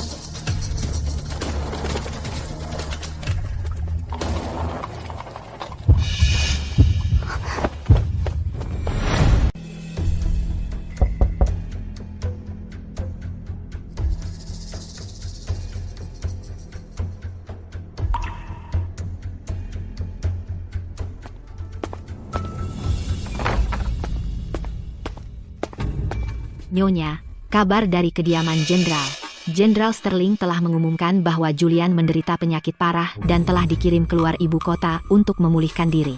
Nyonya, kabar dari kediaman Jenderal. Jenderal Sterling telah mengumumkan bahwa Julian menderita penyakit parah dan telah dikirim keluar ibu kota untuk memulihkan diri.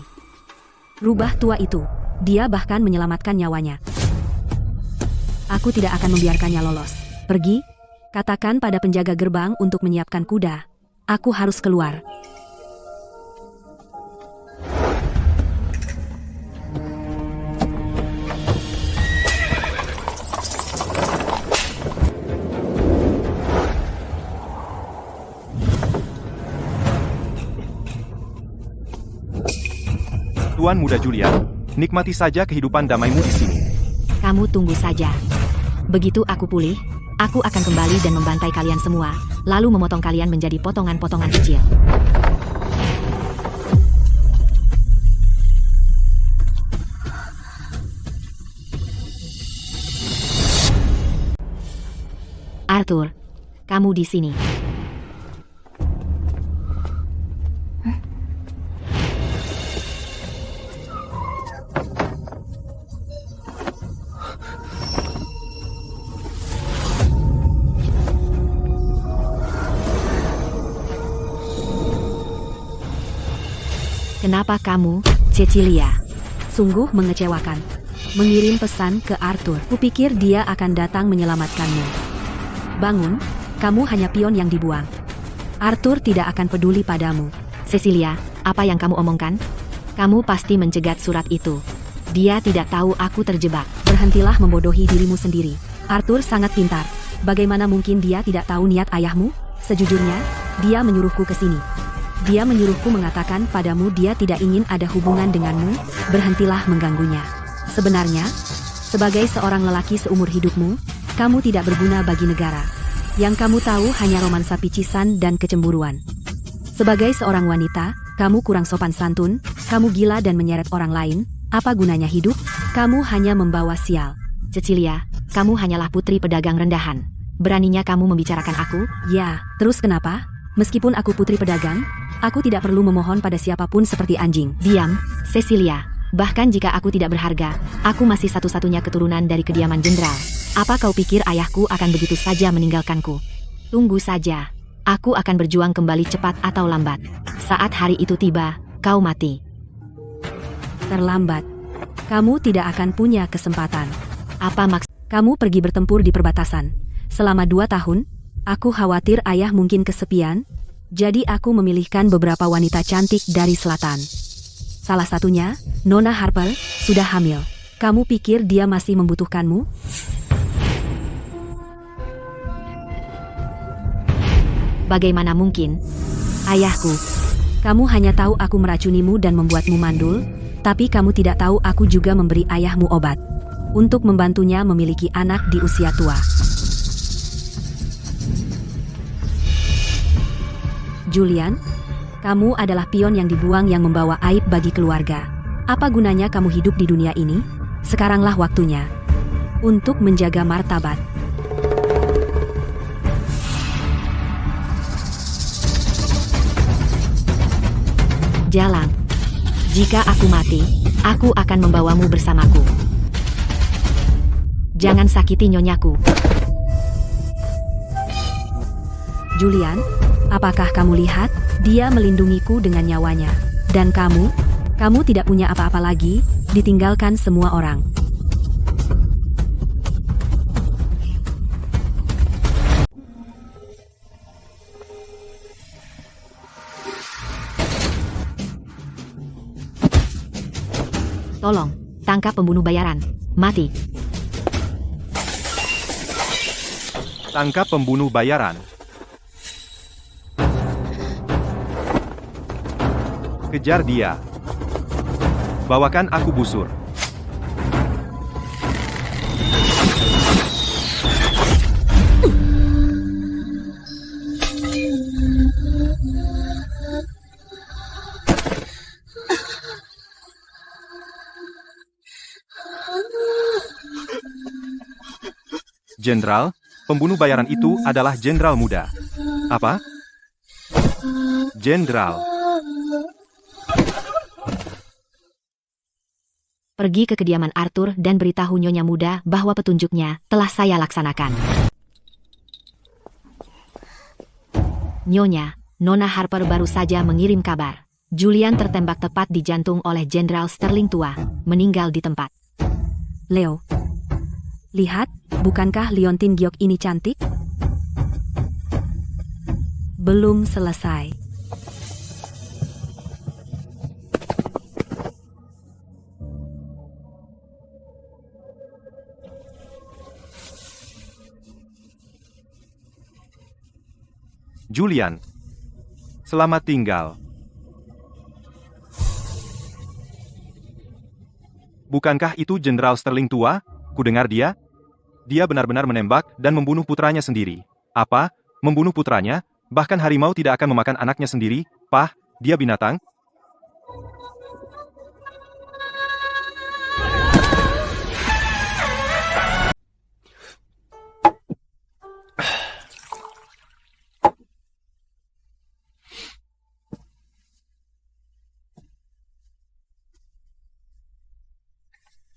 Rubah tua itu, dia bahkan menyelamatkan nyawanya. Aku tidak akan membiarkannya lolos. Pergi, katakan pada penjaga gerbang untuk menyiapkan kuda. Aku harus keluar. Tuan Muda Julian, nikmati saja kehidupan damaimu di sini. Kamu tunggu saja. Begitu aku pulih, aku akan kembali dan membantai kalian semua, lalu memotong kalian menjadi potongan-potongan kecil. Arthur, kamu di sini. Kenapa kamu, Cecilia? Sungguh mengecewakan. Mengirim pesan ke Arthur. Kupikir dia akan datang menyelamatkanmu. Bangun, kamu hanya pion yang dibuang. Arthur tidak akan peduli padamu. Cecilia, apa yang kamu omongkan? Kamu pasti mencegat surat itu. Dia tidak tahu aku terjebak. Berhentilah membodohi dirimu sendiri. Arthur sangat pintar. Bagaimana mungkin dia tidak tahu niat ayahmu? Sejujurnya, dia menyuruhku ke sini. Dia menyuruhku mengatakan padamu dia tidak ingin ada hubungan denganmu. Berhentilah mengganggunya. Sebenarnya, sebagai seorang lelaki seumur hidupmu, kamu tidak berguna bagi negara. Yang kamu tahu hanya romansa picisan dan kecemburuan. Sebagai seorang wanita, kamu kurang sopan santun, kamu gila dan menyeret orang lain. Apa gunanya hidup? Kamu hanya membawa sial. Cecilia, kamu hanyalah putri pedagang rendahan. Beraninya kamu membicarakan aku? Ya, terus kenapa? Meskipun aku putri pedagang, aku tidak perlu memohon pada siapapun seperti anjing. Diam, Cecilia. Bahkan jika aku tidak berharga, aku masih satu-satunya keturunan dari kediaman jenderal. Apa kau pikir ayahku akan begitu saja meninggalkanku? Tunggu saja. Aku akan berjuang kembali cepat atau lambat. Saat hari itu tiba, kau mati. Terlambat. Kamu tidak akan punya kesempatan. Apa maksud? Kamu pergi bertempur di perbatasan. Selama 2 tahun, aku khawatir ayah mungkin kesepian, jadi aku memilihkan beberapa wanita cantik dari selatan. Salah satunya, Nona Harper, sudah hamil. Kamu pikir dia masih membutuhkanmu? Bagaimana mungkin? Ayahku. Kamu hanya tahu aku meracunimu dan membuatmu mandul, tapi kamu tidak tahu aku juga memberi ayahmu obat untuk membantunya memiliki anak di usia tua. Julian, kamu adalah pion yang dibuang yang membawa aib bagi keluarga. Apa gunanya kamu hidup di dunia ini? Sekaranglah waktunya untuk menjaga martabat. Jalan. Jika aku mati, aku akan membawamu bersamaku. Jangan sakiti nyonyaku. Julian, apakah kamu lihat? Dia melindungiku dengan nyawanya. Dan kamu tidak punya apa-apa lagi, ditinggalkan semua orang. Tolong, tangkap pembunuh bayaran. Mati. Tangkap pembunuh bayaran. Kejar dia. Bawakan aku busur. Jenderal, pembunuh bayaran itu adalah jenderal muda. Apa? Jenderal. Pergi ke kediaman Arthur dan beritahu Nyonya Muda bahwa petunjuknya telah saya laksanakan. Nyonya, Nona Harper baru saja mengirim kabar. Julian tertembak tepat di jantung oleh Jenderal Sterling tua, meninggal di tempat. Leo, lihat, bukankah Liontin Giok ini cantik? Belum selesai. Julian. Selamat tinggal. Bukankah itu Jenderal Sterling tua? Kudengar dia? Dia benar-benar menembak dan membunuh putranya sendiri. Apa? Membunuh putranya? Bahkan harimau tidak akan memakan anaknya sendiri? Pah, dia binatang?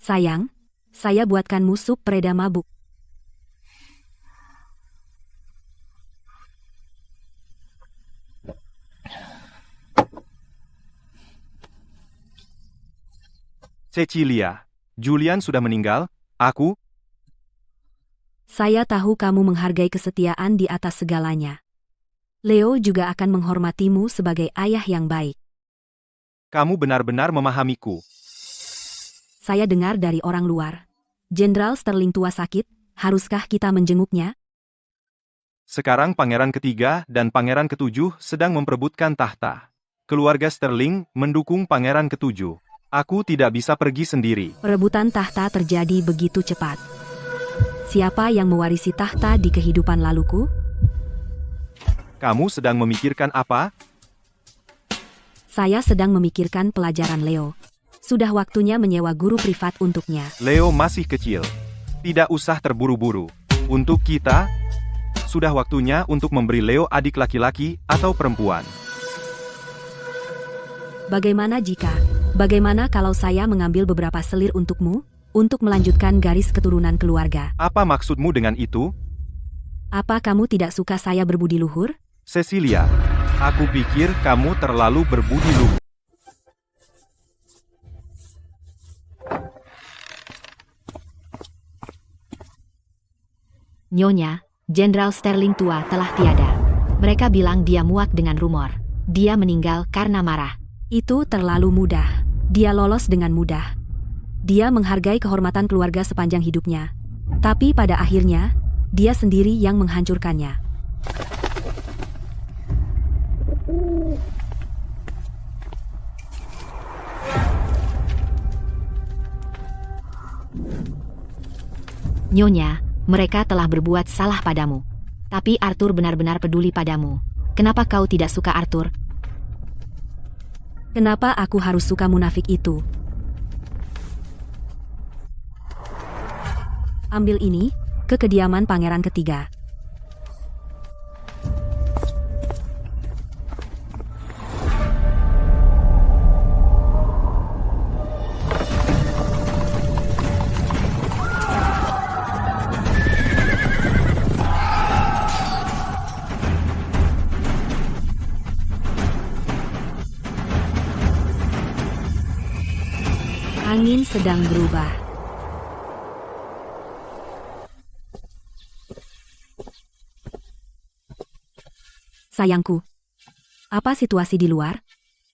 Sayang, saya buatkanmu sup pereda mabuk. Cecilia, Julian sudah meninggal, aku, Saya tahu kamu menghargai kesetiaan di atas segalanya. Leo juga akan menghormatimu sebagai ayah yang baik. kamu benar-benar memahamiku. Saya dengar dari orang luar. Jenderal Sterling tua sakit, haruskah kita menjenguknya? Sekarang pangeran ketiga dan pangeran ketujuh sedang memperebutkan tahta. Keluarga Sterling mendukung pangeran ketujuh. Aku tidak bisa pergi sendiri. Perebutan tahta terjadi begitu cepat. Siapa yang mewarisi tahta di kehidupan laluku? Kamu sedang memikirkan apa? Saya sedang memikirkan pelajaran Leo. Sudah waktunya menyewa guru privat untuknya. Leo masih kecil. Tidak usah terburu-buru. Untuk kita, sudah waktunya untuk memberi Leo adik laki-laki atau perempuan. Bagaimana kalau saya mengambil beberapa selir untukmu, untuk melanjutkan garis keturunan keluarga? Apa maksudmu dengan itu? Apa kamu tidak suka saya berbudi luhur? Cecilia, aku pikir kamu terlalu berbudi luhur. Nyonya, Jenderal Sterling tua telah tiada. Mereka bilang dia muak dengan rumor. Dia meninggal karena marah. Itu terlalu mudah. Dia lolos dengan mudah. Dia menghargai kehormatan keluarga sepanjang hidupnya. Tapi pada akhirnya, dia sendiri yang menghancurkannya. Nyonya, mereka telah berbuat salah padamu. Tapi Arthur benar-benar peduli padamu. Kenapa kau tidak suka Arthur? Kenapa aku harus suka munafik itu? Ambil ini, ke kediaman pangeran ketiga. Angin sedang berubah. Sayangku, apa situasi di luar?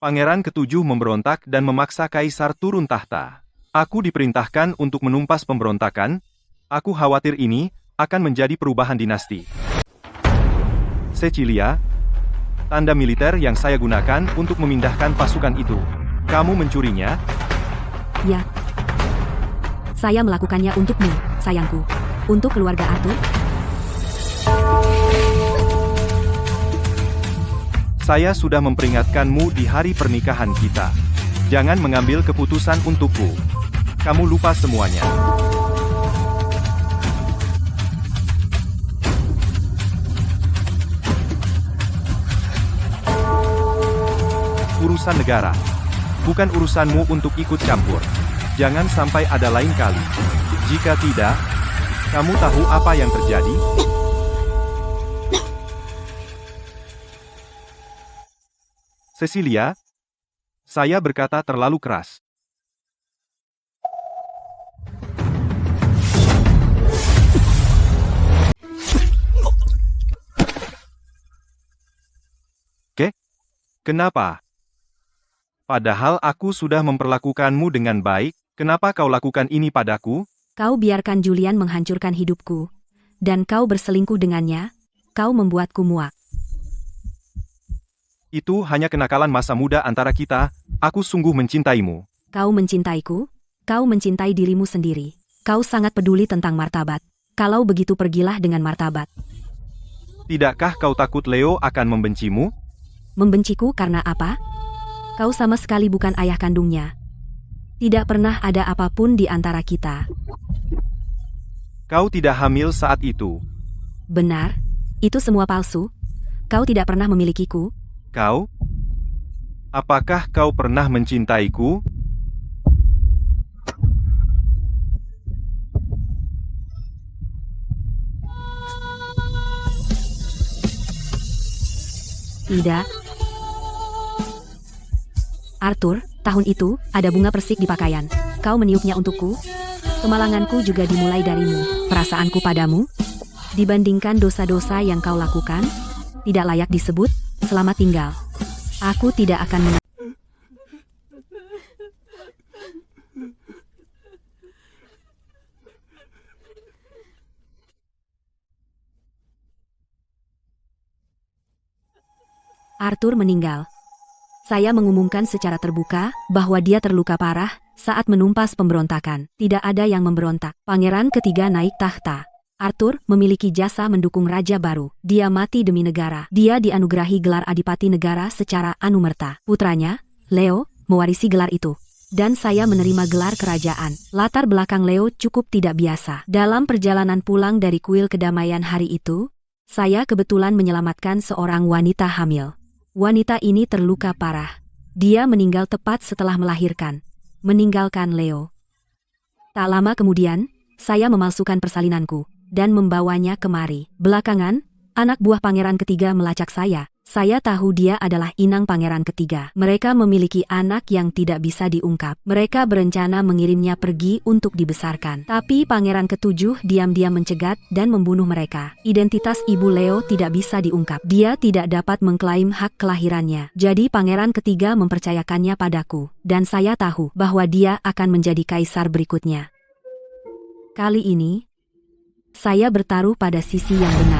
Pangeran ketujuh memberontak dan memaksa kaisar turun tahta. Aku diperintahkan untuk menumpas pemberontakan. Aku khawatir ini akan menjadi perubahan dinasti. Cecilia, tanda militer yang saya gunakan untuk memindahkan pasukan itu. Kamu mencurinya? Ya. Saya melakukannya untukmu, sayangku. Untuk keluarga Arthur. Saya sudah memperingatkanmu di hari pernikahan kita. Jangan mengambil keputusan untukku. Kamu lupa semuanya. Urusan negara. Bukan urusanmu untuk ikut campur. Jangan sampai ada lain kali. Jika tidak, kamu tahu apa yang terjadi? Cecilia, saya berkata terlalu keras. Kenapa? Padahal aku sudah memperlakukanmu dengan baik, kenapa kau lakukan ini padaku? Kau biarkan Julian menghancurkan hidupku. Dan kau berselingkuh dengannya. Kau membuatku muak. Itu hanya kenakalan masa muda antara kita, aku sungguh mencintaimu. Kau mencintaiku? Kau mencintai dirimu sendiri. Kau sangat peduli tentang martabat. Kalau begitu pergilah dengan martabat. Tidakkah kau takut Leo akan membencimu? Membenciku karena apa? Kau sama sekali bukan ayah kandungnya. Tidak pernah ada apapun di antara kita. Kau tidak hamil saat itu. Benar, itu semua palsu. Kau tidak pernah memilikiku. Kau? Apakah kau pernah mencintaiku? Tidak. Arthur, tahun itu, ada bunga persik di pakaian. kau meniupnya untukku? Kemalanganku juga dimulai darimu. Perasaanku padamu, dibandingkan dosa-dosa yang kau lakukan, tidak layak disebut, selamat tinggal. Aku tidak akan Arthur meninggal. Saya mengumumkan secara terbuka bahwa dia terluka parah saat menumpas pemberontakan. Tidak ada yang memberontak. Pangeran ketiga naik tahta. Arthur memiliki jasa mendukung raja baru. Dia mati demi negara. Dia dianugerahi gelar Adipati Negara secara anumerta. Putranya, Leo, mewarisi gelar itu. Dan saya menerima gelar kerajaan. Latar belakang Leo cukup tidak biasa. Dalam perjalanan pulang dari kuil kedamaian hari itu, saya kebetulan menyelamatkan seorang wanita hamil. Wanita ini terluka parah. Dia meninggal tepat setelah melahirkan, meninggalkan Leo. Tak lama kemudian, saya memalsukan persalinanku dan membawanya kemari. Belakangan, anak buah pangeran ketiga melacak saya. Saya tahu dia adalah inang pangeran ketiga. Mereka memiliki anak yang tidak bisa diungkap. Mereka berencana mengirimnya pergi untuk dibesarkan. Tapi pangeran ketujuh diam-diam mencegat dan membunuh mereka. Identitas ibu Leo tidak bisa diungkap. Dia tidak dapat mengklaim hak kelahirannya. Jadi pangeran ketiga mempercayakannya padaku. Dan saya tahu bahwa dia akan menjadi kaisar berikutnya. Kali ini, saya bertaruh pada sisi yang benar.